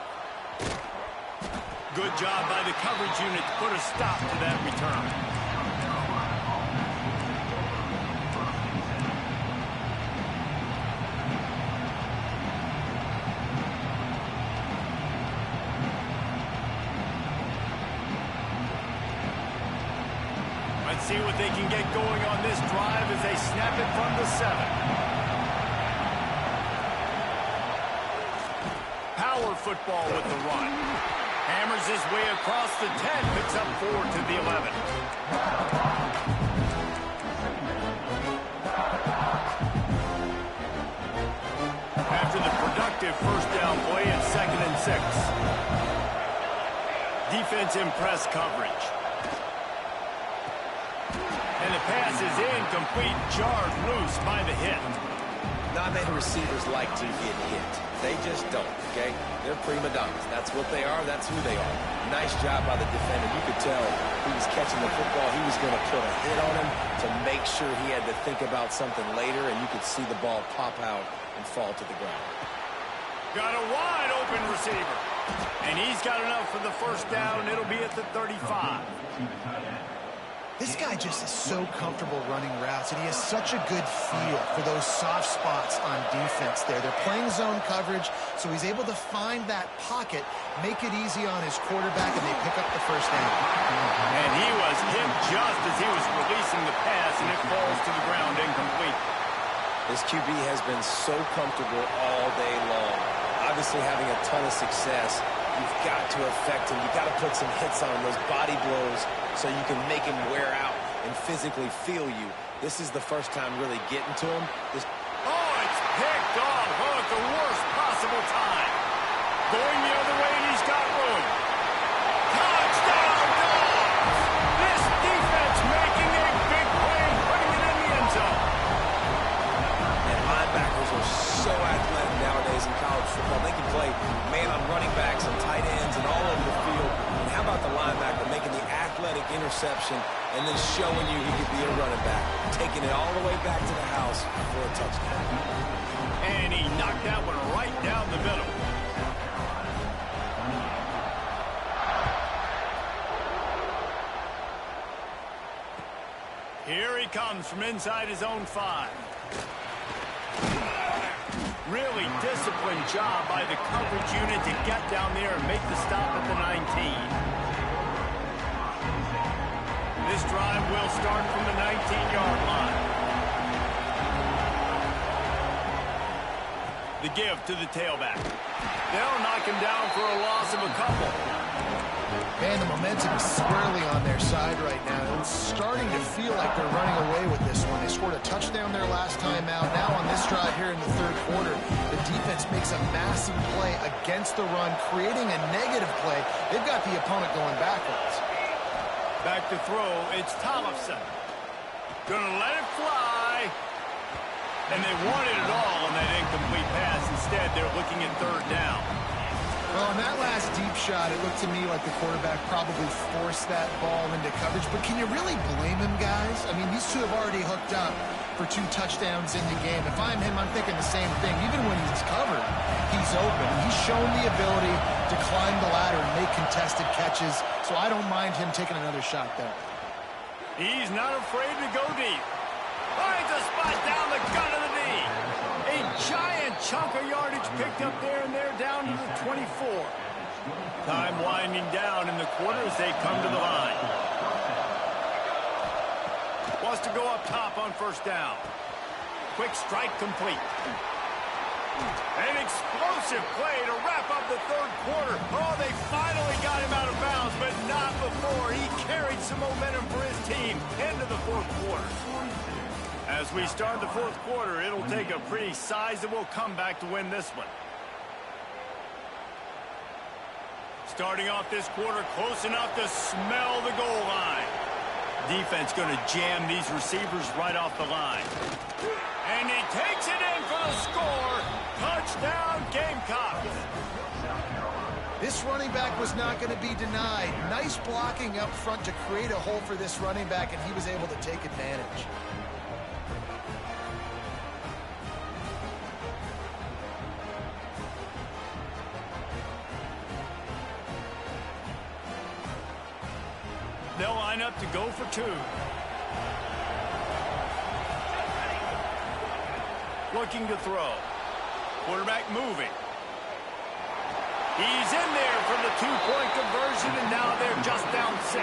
Good job by the coverage unit to put a stop to that return. Let's see what they can get going on this drive as they snap it from the 7. Power football with the run. Hammers his way across the 10, picks up 4 to the 11. After the productive first down play, it's 2nd and 6. Defense in press coverage. And the pass is incomplete, jarred loose by the hit. Not many receivers like to get hit. They just don't, okay? They're prima donnas. That's what they are. That's who they are. Nice job by the defender. You could tell he was catching the football. He was going to put a hit on him to make sure he had to think about something later, and you could see the ball pop out and fall to the ground. Got a wide open receiver. And he's got enough for the first down. It'll be at the 35. This guy just is so comfortable running routes, and he has such a good feel for those soft spots on defense there. They're playing zone coverage, so he's able to find that pocket, make it easy on his quarterback, and they pick up the first down. And he was hit just as he was releasing the pass, and it falls to the ground incomplete. This QB has been so comfortable all day long. Obviously having a ton of success. You've got to affect him. You've got to put some hits on him, those body blows, so you can make him wear out and physically feel you. This is the first time really getting to him. Oh, it's picked off. Oh, at the worst possible time. Going the other way, and he's got room. Touchdown, Dogs! This defense making a big play, putting it in the end zone. And linebackers are so athletic nowadays in college football. They can play man on running backs and tight ends and all over the field. And how about the linebacker making the athletic interception and then showing you he could be a running back, taking it all the way back to the house for a touchdown. And he knocked that one right down the middle. Here he comes from inside his own 5. Really disciplined job by the coverage unit to get down there and make the stop at the 19. This drive will start from the 19-yard line. The give to the tailback. They'll knock him down for a loss of a couple. Man, the momentum is squarely on their side right now. It's starting to feel like they're running away with this one. They scored a touchdown their last time out. Now on this drive here in the third quarter, the defense makes a massive play against the run, creating a negative play. They've got the opponent going backwards. Back to throw, it's Tollefson. Gonna let it fly. And they wanted it all on that incomplete pass. Instead, they're looking at third down. Well, on that last deep shot, it looked to me like the quarterback probably forced that ball into coverage. But can you really blame him, guys? I mean, these two have already hooked up for 2 touchdowns in the game. If I'm him, I'm thinking the same thing. Even when he's covered, he's open. He's shown the ability to climb the ladder and make contested catches. So I don't mind him taking another shot there. He's not afraid to go deep. Finds a spot down the gut of the knee. A giant chunk of yardage picked up there, and they're down to the 24. Time winding down in the quarter as they come to the line. Wants to go up top on first down. Quick strike complete. An explosive play to wrap up the third quarter. Oh, they finally got him out of bounds, but not before. He carried some momentum for his team into the fourth quarter. As we start the fourth quarter, it'll take a pretty sizable comeback to win this one. Starting off this quarter close enough to smell the goal line. Defense going to jam these receivers right off the line. And he takes it in for the score. Touchdown, Gamecocks. This running back was not going to be denied. Nice blocking up front to create a hole for this running back, and he was able to take advantage. They'll line up to go for 2. Looking to throw. Quarterback moving. He's in there for the 2-point conversion, and now they're just down 6.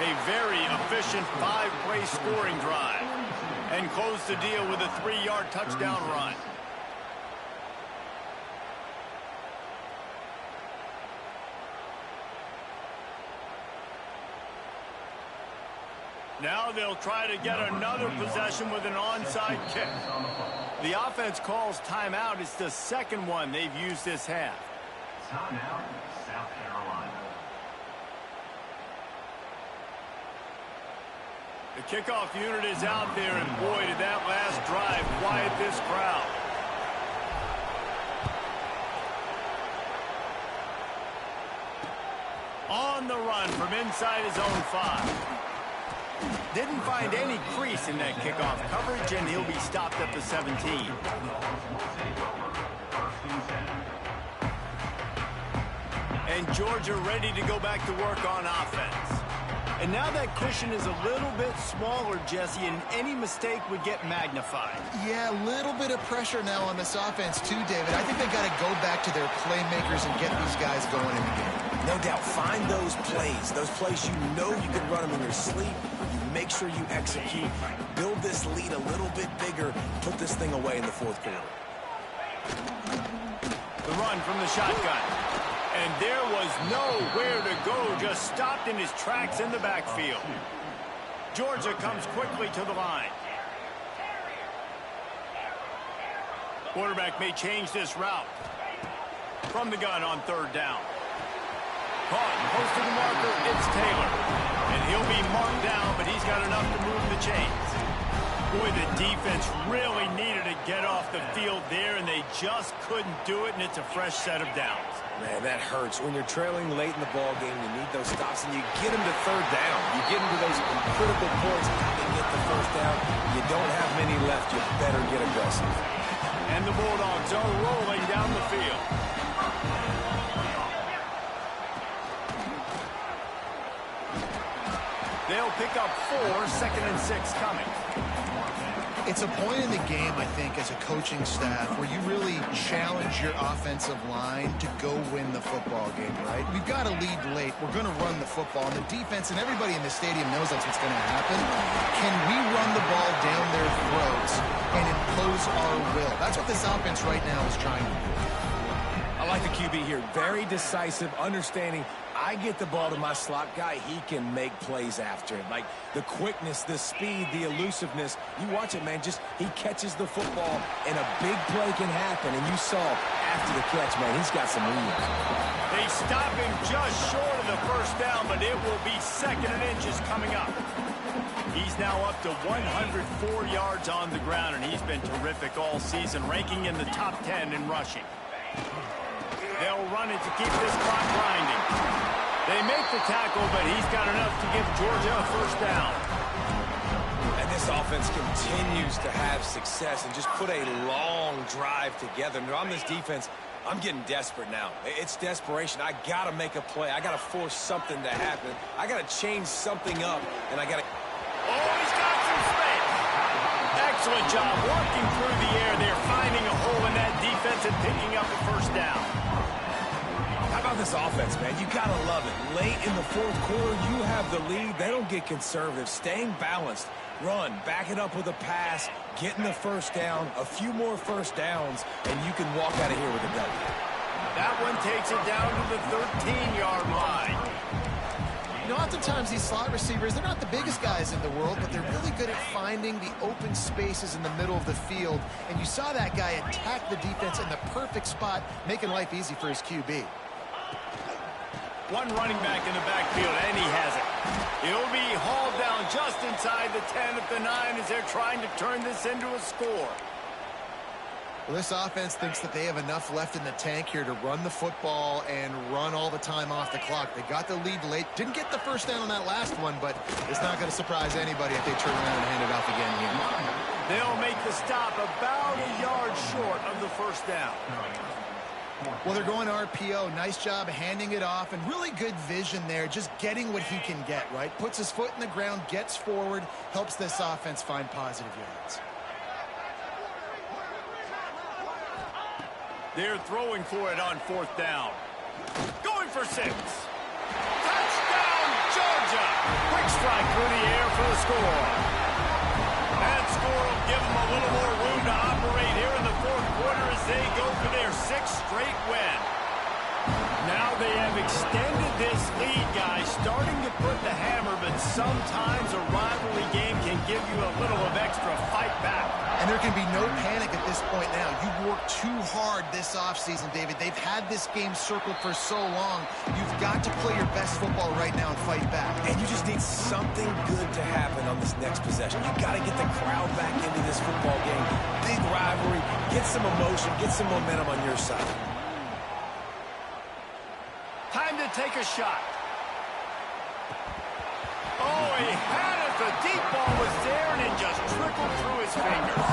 A very efficient 5-play scoring drive. And close the deal with a 3-yard touchdown run. Now they'll try to get another possession with an onside kick. The offense calls timeout. It's the second one they've used this half. Timeout, South Carolina. The kickoff unit is out there, and boy, did that last drive quiet this crowd. On the run from inside his own 5. Didn't find any crease in that kickoff coverage, and he'll be stopped at the 17. And Georgia ready to go back to work on offense. And now that cushion is a little bit smaller, Jesse, and any mistake would get magnified. Yeah, a little bit of pressure now on this offense too, David. I think they got to go back to their playmakers and get these guys going in the game. No doubt. Find those plays you know you can run them in your sleep. You make sure you execute. Build this lead a little bit bigger. Put this thing away in the fourth quarter. The run from the shotgun. And there was nowhere to go, just stopped in his tracks in the backfield. Georgia comes quickly to the line. Quarterback may change this route. From the gun on third down. Caught, close to the marker, it's Taylor. And he'll be marked down, but he's got enough to move the chains. Boy, the defense really needed to get off the field there, and they just couldn't do it, and it's a fresh set of downs. Man, that hurts. When you're trailing late in the ball game, you need those stops, and you get them to third down. You get them to those critical points and get the first down. You don't have many left. You better get aggressive. And the Bulldogs are rolling down the field. They'll pick up 4, 2nd and 6 coming. It's a point in the game, I think, as a coaching staff where you really challenge your offensive line to go win the football game, right? We've got to lead late. We're going to run the football. And the defense and everybody in the stadium knows that's what's going to happen. Can we run the ball down their throats and impose our will? That's what this offense right now is trying to do. I like the QB here. Very decisive, understanding. I get the ball to my slot guy, he can make plays after it. Like the quickness, the speed, the elusiveness. You watch it, man. Just he catches the football, and a big play can happen. And you saw after the catch, man, he's got some wheels. They stop him just short of the first down, but it will be 2nd and inches coming up. He's now up to 104 yards on the ground, and he's been terrific all season, ranking in the top 10 in rushing. They'll run it to keep this clock grinding. They make the tackle, but he's got enough to give Georgia a first down. And this offense continues to have success and just put a long drive together. And on this defense, I'm getting desperate now. It's desperation. I got to make a play. I got to force something to happen. I got to change something up, and I got to... Oh, he's got some space. Excellent job working through the air there, finding a hole in that defense and picking up a first down. How about this offense, man? You got to love it. Late in the fourth quarter, you have the lead. They don't get conservative. Staying balanced. Run, back it up with a pass, getting the first down, a few more first downs, and you can walk out of here with a W. That one takes it down to the 13-yard line. You know, oftentimes these slot receivers, they're not the biggest guys in the world, but they're really good at finding the open spaces in the middle of the field. And you saw that guy attack the defense in the perfect spot, making life easy for his QB. One running back in the backfield, and he has it. He'll be hauled down just inside the 10 at the 9 as they're trying to turn this into a score. Well, this offense thinks that they have enough left in the tank here to run the football and run all the time off the clock. They got the lead late. Didn't get the first down on that last one, but it's not going to surprise anybody if they turn around and hand it off again here. They'll make the stop about a yard short of the first down. Well, they're going RPO. Nice job handing it off, and really good vision there, just getting what he can get, right? Puts his foot in the ground, gets forward, helps this offense find positive yards. They're throwing for it on fourth down. Going for 6. Touchdown, Georgia! Quick strike through the air for the score. That score will give them a little more room to operate here in the fourth quarter as they go for their 6th straight win. Now they have extended this lead, guys, starting to put the hammer, but sometimes a rivalry game can give you a little of extra fight back. And there can be no panic at this point now. You've worked too hard this offseason, David. They've had this game circled for so long. You've got to play your best football right now and fight back. And you just need something good to happen on this next possession. You got to get the crowd back into this football game. Big rivalry. Get some emotion. Get some momentum on your side. Time to take a shot. Oh, he had it. The deep ball was there, and it just trickled through his fingers.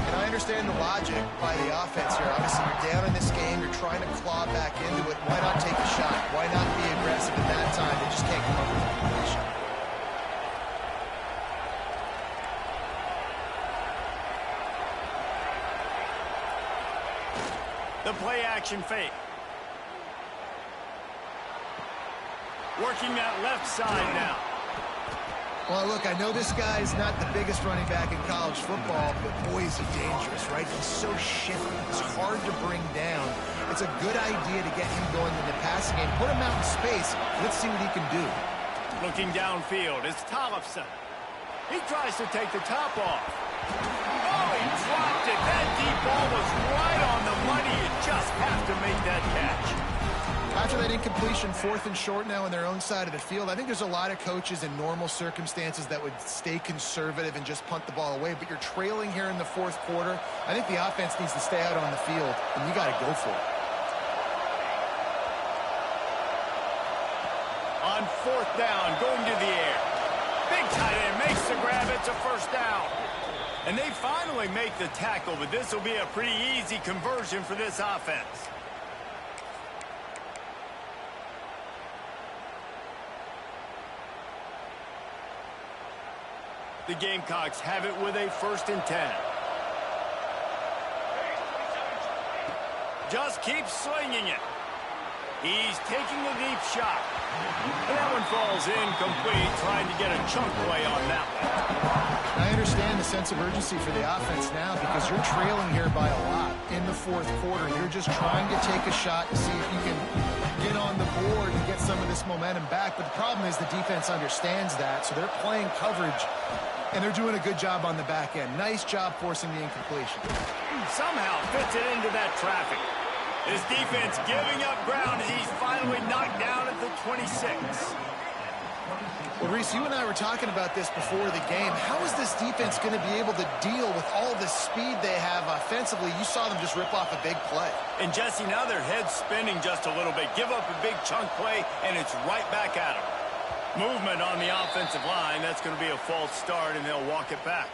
And I understand the logic by the offense here. Obviously, you're down in this game. You're trying to claw back into it. Why not take a shot? Why not be aggressive at that time? They just can't come up with a completion. The play-action fake. Working that left side now. Well, look, I know this guy's not the biggest running back in college football, but boy, is he dangerous, right? He's so shifty. It's hard to bring down. It's a good idea to get him going in the passing game. Put him out in space. Let's see what he can do. Looking downfield, it's Tollefson. He tries to take the top off. Oh, he dropped it. That deep ball was right on the money. You just have to make that catch. After that incompletion, 4th and short now on their own side of the field, I think there's a lot of coaches in normal circumstances that would stay conservative and just punt the ball away. But you're trailing here in the fourth quarter. I think the offense needs to stay out on the field, and you got to go for it. On 4th down, going to the air. Big tight end makes the grab. It's a first down. And they finally make the tackle, but this will be a pretty easy conversion for this offense. The Gamecocks have it with a 1st and 10. Just keep slinging it. He's taking a deep shot. And that one falls incomplete, trying to get a chunk away on that one. I understand the sense of urgency for the offense now because you're trailing here by a lot in the fourth quarter. You're just trying to take a shot to see if you can get on the board and get some of this momentum back. But the problem is the defense understands that, so they're playing coverage, and they're doing a good job on the back end. Nice job forcing the incompletion. Somehow fits it into that traffic. His defense giving up ground as he's finally knocked down at the 26. Well, Reese, you and I were talking about this before the game. How is this defense going to be able to deal with all the speed they have offensively? You saw them just rip off a big play. And Jesse, now their head's spinning just a little bit. Give up a big chunk play, and it's right back at them. Movement on the offensive line. That's going to be a false start, and they'll walk it back.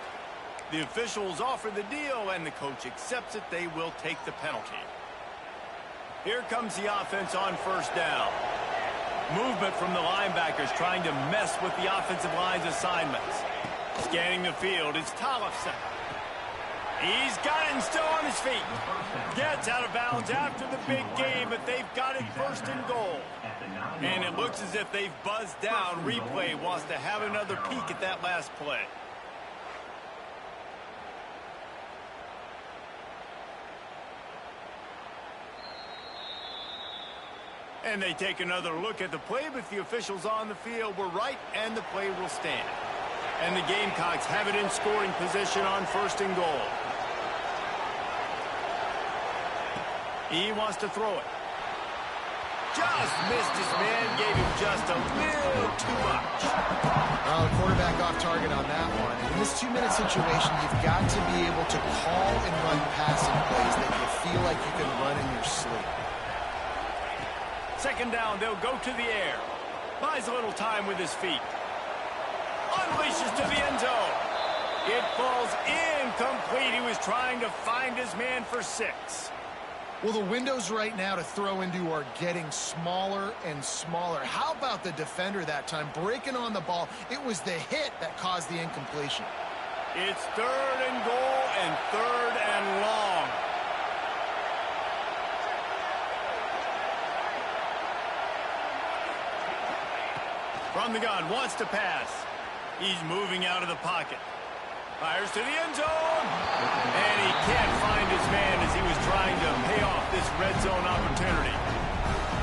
The officials offer the deal, and the coach accepts it. They will take the penalty. Here comes the offense on first down. Movement from the linebackers trying to mess with the offensive line's assignments. Scanning the field, it's Tollefson. He's got it and still on his feet. Gets out of bounds after the big game, but they've got it first and goal. And it looks as if they've buzzed down. Replay wants to have another peek at that last play. And they take another look at the play, but the officials on the field were right, and the play will stand. And the Gamecocks have it in scoring position on first and goal. He wants to throw it. Just missed his man, gave him just a little too much. Quarterback off target on that one. In this 2-minute situation, you've got to be able to call and run passing plays that you feel like you can run in your sleep. Second down, they'll go to the air. Buys a little time with his feet. Unleashes to the end zone. It falls incomplete. He was trying to find his man for 6. Well, the windows right now to throw into are getting smaller and smaller. How about the defender that time breaking on the ball? It was the hit that caused the incompletion. It's third and goal and third and long. From the gun, wants to pass. He's moving out of the pocket. Fires to the end zone. And he can't find his man as he was trying to pay off this red zone opportunity.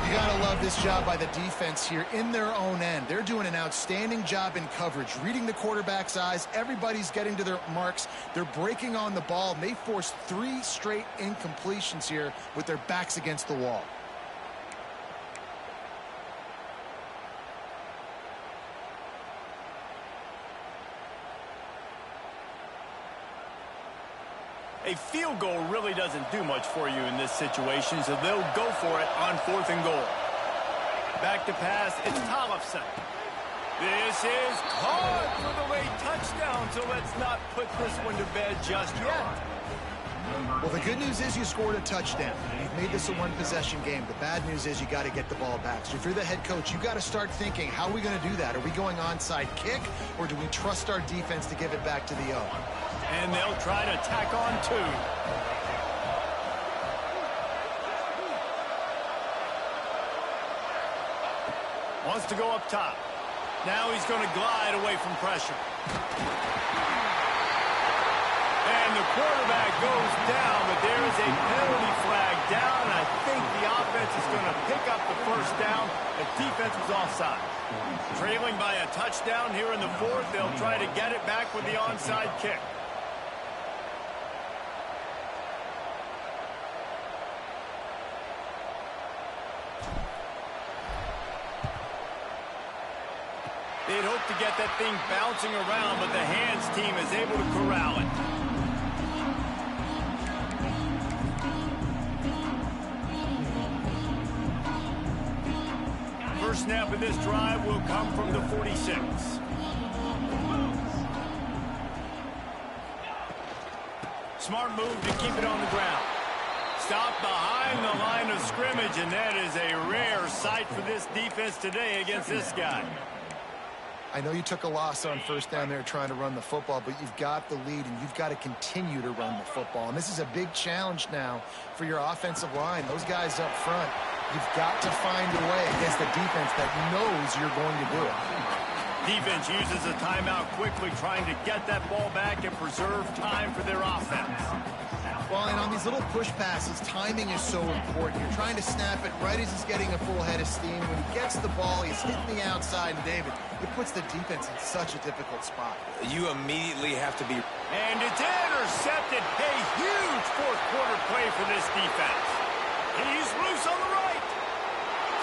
You got to love this job by the defense here in their own end. They're doing an outstanding job in coverage, reading the quarterback's eyes. Everybody's getting to their marks. They're breaking on the ball, and they forced 3 straight incompletions here with their backs against the wall. A field goal really doesn't do much for you in this situation, so they'll go for it on 4th and goal. Back to pass, it's Tollefson. This is caught for the late touchdown, so let's not put this one to bed just yet. Well, the good news is you scored a touchdown. You've made this a one-possession game. The bad news is you got to get the ball back. So if you're the head coach, you got to start thinking, how are we going to do that? Are we going onside kick, or do we trust our defense to give it back to the O? And they'll try to tack on 2. Wants to go up top. Now he's going to glide away from pressure. And the quarterback goes down, but there is a penalty flag down. I think the offense is going to pick up the first down. The defense was offside. Trailing by a touchdown here in the 4th. They'll try to get it back with the onside kick. They'd hope to get that thing bouncing around, but the hands team is able to corral it. First snap of this drive will come from the 46. Smart move to keep it on the ground. Stop behind the line of scrimmage, and that is a rare sight for this defense today against this guy. I know you took a loss on first down there trying to run the football, but you've got the lead, and you've got to continue to run the football. And this is a big challenge now for your offensive line. Those guys up front, you've got to find a way against a defense that knows you're going to do it. Defense uses a timeout quickly, trying to get that ball back and preserve time for their offense. Well, and on these little push passes, timing is so important. You're trying to snap it right as he's getting a full head of steam. When he gets the ball, he's hitting the outside, and David, it puts the defense in such a difficult spot. You immediately have to be... And it's intercepted. A huge fourth-quarter play for this defense. He's loose on the right.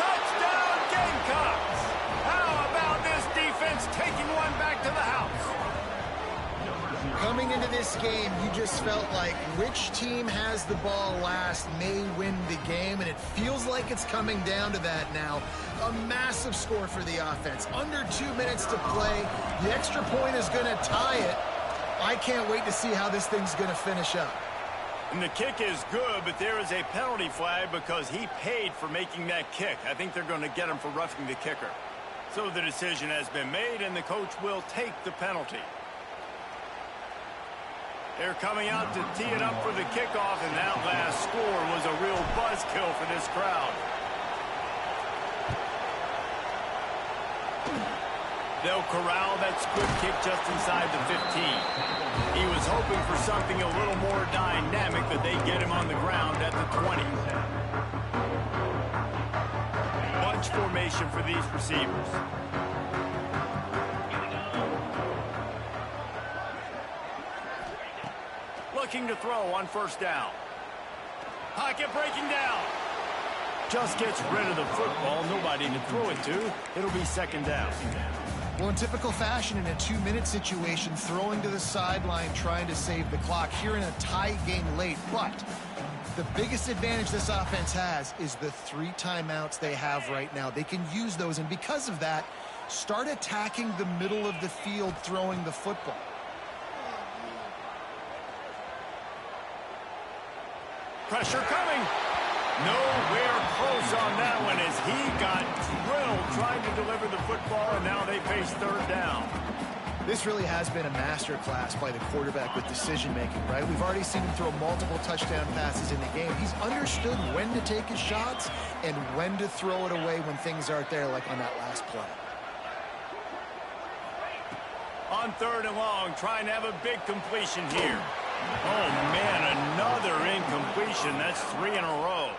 Touchdown, Gamecocks. How about this defense? to the house. Coming into this game, you just felt like which team has the ball last may win the game, and it feels like it's coming down to that now. A massive score for the offense. Under 2 minutes to play. The extra point is going to tie it. I can't wait to see how this thing's going to finish up. And the kick is good, but there is a penalty flag because he paid for making that kick. I think they're going to get him for roughing the kicker. So the decision has been made, and the coach will take the penalty. They're coming out to tee it up for the kickoff, and that last score was a real buzzkill for this crowd. They'll corral that squib kick just inside the 15. He was hoping for something a little more dynamic, but they get him on the ground at the 20. Bunch formation for these receivers. Looking to throw on first down. Pocket breaking down. Just gets rid of the football. Nobody to throw it to. It'll be second down. Well, in typical fashion, in a 2-minute situation, throwing to the sideline, trying to save the clock here in a tie game late. But the biggest advantage this offense has is the 3 timeouts they have right now. They can use those, and because of that, start attacking the middle of the field throwing the football. Pressure coming. Nowhere close on that one as he got drilled trying to deliver the football, and now they face third down. This really has been a master class by the quarterback with decision-making, right? We've already seen him throw multiple touchdown passes in the game. He's understood when to take his shots and when to throw it away when things aren't there, like on that last play. On third and long, trying to have a big completion here. Oh, man, another incompletion. That's 3 in a row.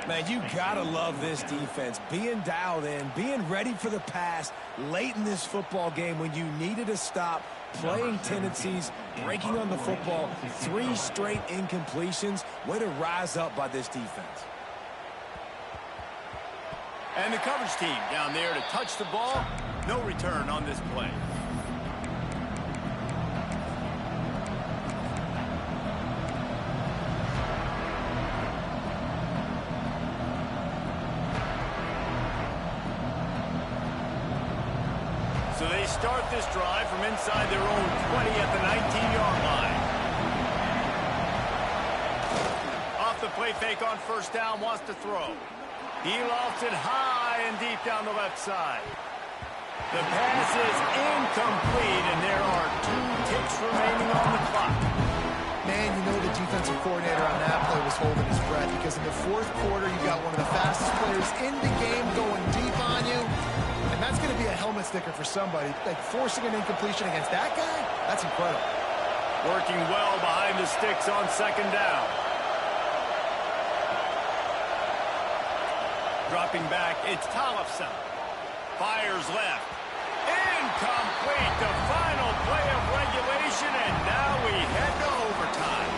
Man, you gotta love this defense. Being dialed in, being ready for the pass late in this football game when you needed a stop, playing tendencies, breaking on the football, 3 straight incompletions. Way to rise up by this defense. And the coverage team down there to touch the ball. No return on this play. So they start this drive from inside their own 20 at the 19-yard line. Off the play fake on first down, wants to throw. He lofts it high and deep down the left side. The pass is incomplete, and there are 2 ticks remaining on the clock. Man, you know the defensive coordinator on that play was holding his breath because in the fourth quarter, you got one of the fastest players in the game going deep on you. And that's going to be a helmet sticker for somebody. Like forcing an incompletion against that guy, that's incredible. Working well behind the sticks on second down. Dropping back, it's Tollefson. Fires left. Incomplete. The final play of regulation, and now we head to overtime.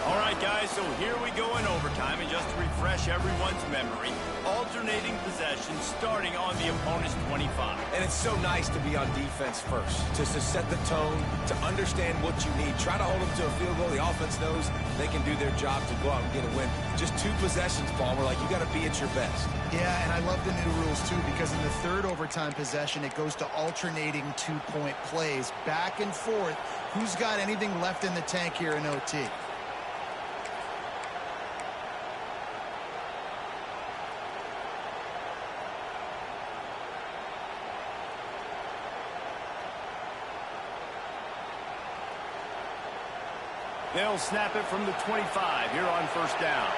All right, guys, so here we go in overtime, and just to refresh everyone's memory, alternating possession starting on the opponent's 25. And it's so nice to be on defense first, just to set the tone, to understand what you need. Try to hold them to a field goal. The offense knows they can do their job to go out and get a win. Just 2 possessions, Paul. We're like, you got to be at your best. Yeah, and I love the new rules, too, because in the third overtime possession, it goes to alternating 2-point plays. Back and forth. Who's got anything left in the tank here in OT? They'll snap it from the 25 here on first down.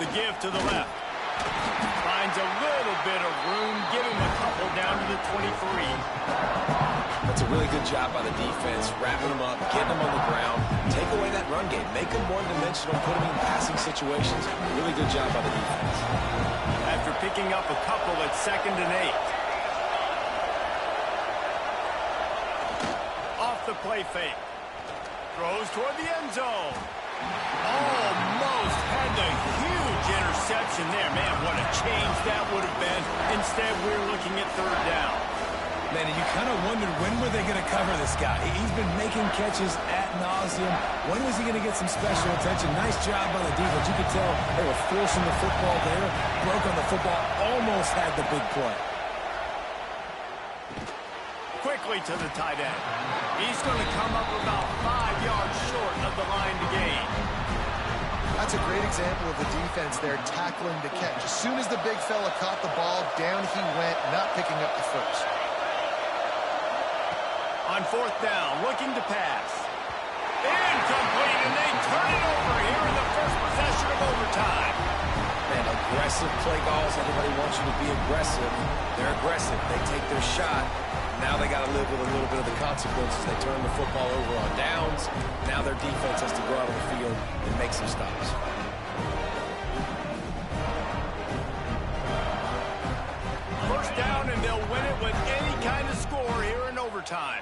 The give to the left. Finds a little bit of room. Give him a couple down to the 23. That's a really good job by the defense, wrapping them up, getting them on the ground. Take away that run game. Make them one-dimensional, put them in passing situations. Really good job by the defense. After picking up a couple at 2nd and 8. Off the play fake. Throws toward the end zone. Almost had the huge interception there. Man, what a change that would have been. Instead, we're looking at third down. Man, and you kind of wondered when were they going to cover this guy. He's been making catches ad nauseum. When was he going to get some special attention? Nice job by the defense. You could tell they were forcing the football there. Broke on the football. Almost had the big play. Quickly to the tight end. He's going to come up about 5 yards short of the line to gain. That's a great example of the defense there tackling the catch. As soon as the big fella caught the ball, down he went, not picking up the first. On fourth down, looking to pass. Incomplete, and they turn it over here in the first possession of overtime. Man, aggressive play calls. Everybody wants you to be aggressive. They're aggressive. They take their shot. Now they got to live with a little bit of the consequences. They turn the football over on downs. Now their defense has to go out on the field and make some stops. First down, and they'll win it with any kind of score here in overtime.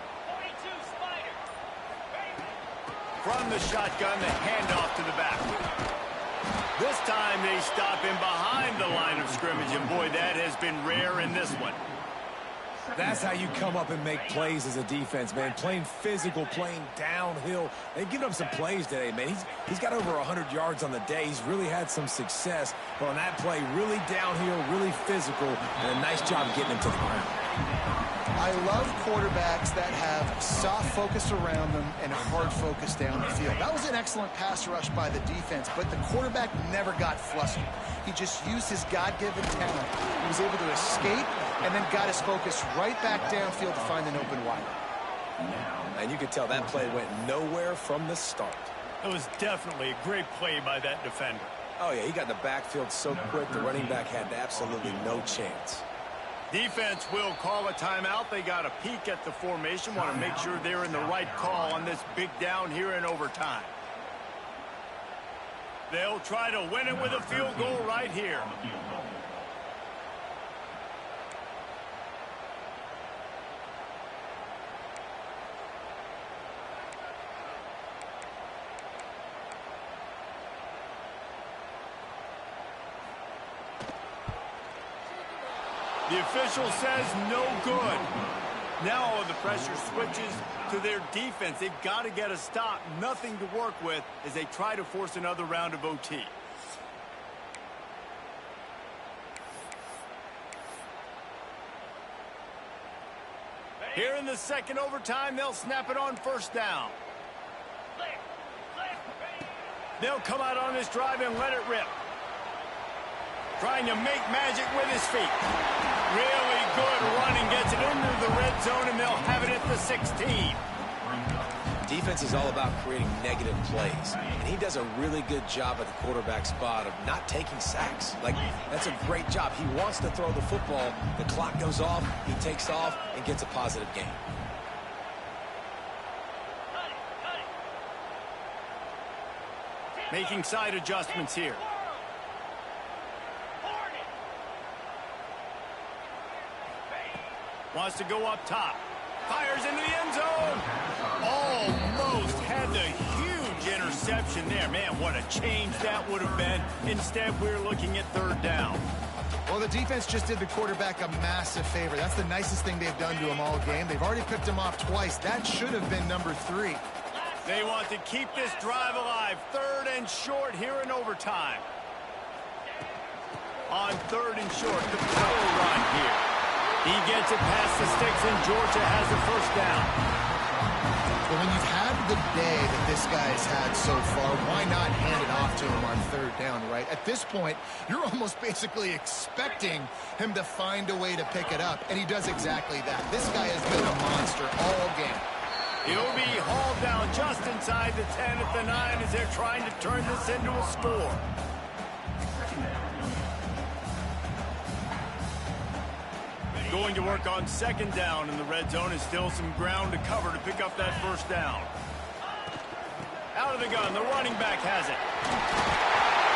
From the shotgun, the handoff to the back. This time they stop him behind the line of scrimmage, and boy, that has been rare in this one. That's how you come up and make plays as a defense, man. Playing physical, playing downhill. They've given up some plays today, man. He's got over 100 yards on the day. He's really had some success. But on that play, really downhill, really physical, and a nice job getting him to the ground. I love quarterbacks that have soft focus around them and hard focus down the field. That was an excellent pass rush by the defense, but the quarterback never got flustered. He just used his God-given talent. He was able to escape and then got his focus right back downfield to find an open wide. And you could tell that play went nowhere from the start. It was definitely a great play by that defender. Oh, yeah, he got in the backfield so quick, the running back had absolutely no chance. Defense will call a timeout. They got a peek at the formation. Want to make sure they're in the right call on this big down here in overtime. They'll try to win it with a field goal right here. The official says no good. Now the pressure switches to their defense. They've got to get a stop. Nothing to work with as they try to force another round of OT. Here in the second overtime, they'll snap it on first down. They'll come out on this drive and let it rip. Trying to make magic with his feet. Really good running, gets it into the red zone, and they'll have it at the 16. Defense is all about creating negative plays, and he does a really good job at the quarterback spot of not taking sacks. Like, that's a great job. He wants to throw the football. The clock goes off, he takes off, and gets a positive gain. Making side adjustments here. Wants to go up top. Fires into the end zone. Almost had the huge interception there. Man, what a change that would have been. Instead, we're looking at third down. Well, the defense just did the quarterback a massive favor. That's the nicest thing they've done to him all game. They've already picked him off twice. That should have been number 3. They want to keep this drive alive. Third and short here in overtime. On third and short, the power run here. He gets it past the sticks, and Georgia has the first down. Well, when you've had the day that this guy's had so far, why not hand it off to him on third down, right? At this point, you're almost basically expecting him to find a way to pick it up, and he does exactly that. This guy has been a monster all game. He'll be hauled down just inside the 10 at the 9 as they're trying to turn this into a score. Going to work on second down in the red zone, and still some ground to cover to pick up that first down. Out of the gun, the running back has it.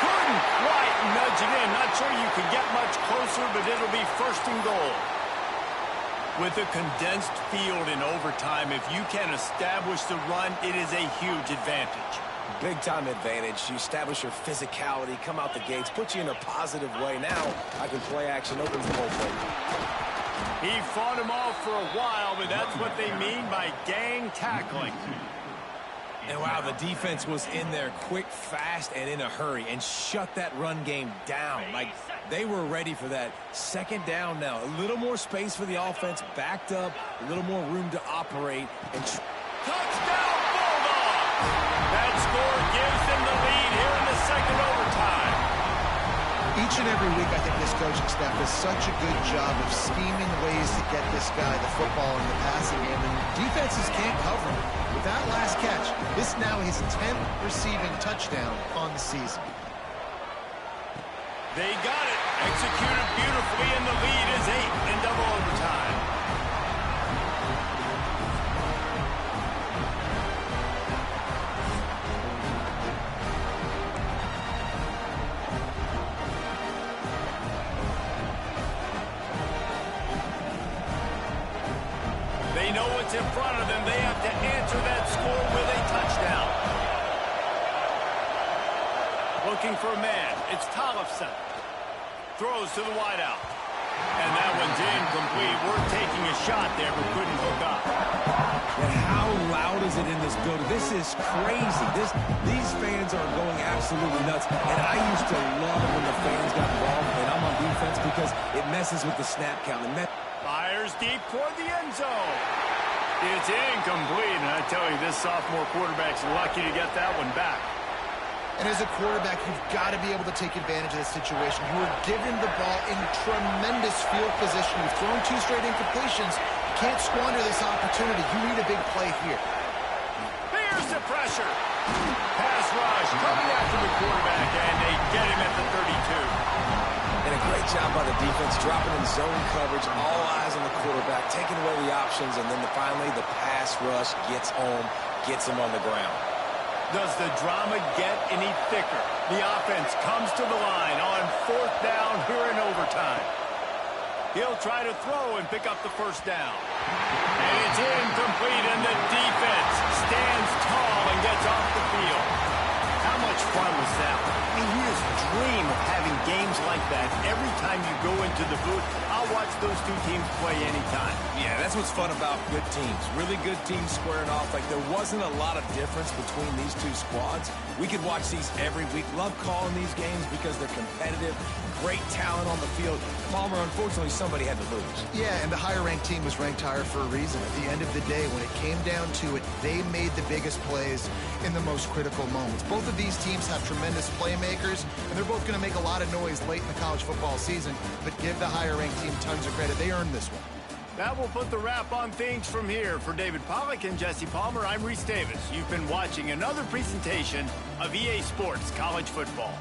Couldn't quite nudge it in. Not sure you could get much closer, but it'll be first and goal. With a condensed field in overtime, if you can establish the run, it is a huge advantage. Big-time advantage. You establish your physicality, come out the gates, put you in a positive way. Now, I can play action, opens the whole play. He fought him off for a while, but that's what they mean by gang tackling. And wow, the defense was in there quick, fast, and in a hurry, and shut that run game down. Like, they were ready for that. Second down now. A little more space for the offense, backed up, a little more room to operate. And Touchdown, Bulldogs! That score gives them the lead here in the second overtime. Each and every week, I think this coaching staff does such a good job of scheming ways to get this guy the football in the passing game, and defenses can't cover him. With that last catch, this now his 10th receiving touchdown on the season. They got it. Executed beautifully, and the lead is 8 in double overtime. They know what's in front of them. They have to answer that score with a touchdown. Looking for a man. It's Tollefson. Throws to the wideout. And that one's incomplete. We're taking a shot there, but couldn't hook up. And how loud is it in this building? This is crazy. These fans are going absolutely nuts. And I used to love when the fans got involved, and I'm on defense because it messes with the snap count. Fires deep toward the end zone. It's incomplete, and I tell you, this sophomore quarterback's lucky to get that one back. And as a quarterback, you've got to be able to take advantage of this situation. You were given the ball in tremendous field position. You've thrown 2 straight incompletions. You can't squander this opportunity. You need a big play here. Here's the pressure. Pass rush coming after the quarterback, and they get him at the 32. And a great job by the defense, dropping in zone coverage, all eyes on the quarterback, taking away the options, and then finally the pass rush gets home, gets him on the ground. Does the drama get any thicker? The offense comes to the line on 4th down here in overtime. He'll try to throw and pick up the first down. And it's incomplete, and the defense stands tall and gets off the field. How much fun was that? I mean, you just dream of having games like that every time you go into the booth. I'll watch those 2 teams play anytime. Yeah, that's what's fun about good teams. Really good teams squaring off. Like, there wasn't a lot of difference between these 2 squads. We could watch these every week. Love calling these games because they're competitive. Great talent on the field. Palmer, unfortunately, somebody had to lose. Yeah, and the higher-ranked team was ranked higher for a reason. At the end of the day, when it came down to it, they made the biggest plays in the most critical moments. Both of these teams have tremendous playmakers, and they're both going to make a lot of noise late in the college football season, but give the higher-ranked team tons of credit. They earned this one. That will put the wrap on things from here. For David Pollack and Jesse Palmer, I'm Reese Davis. You've been watching another presentation of EA Sports College Football.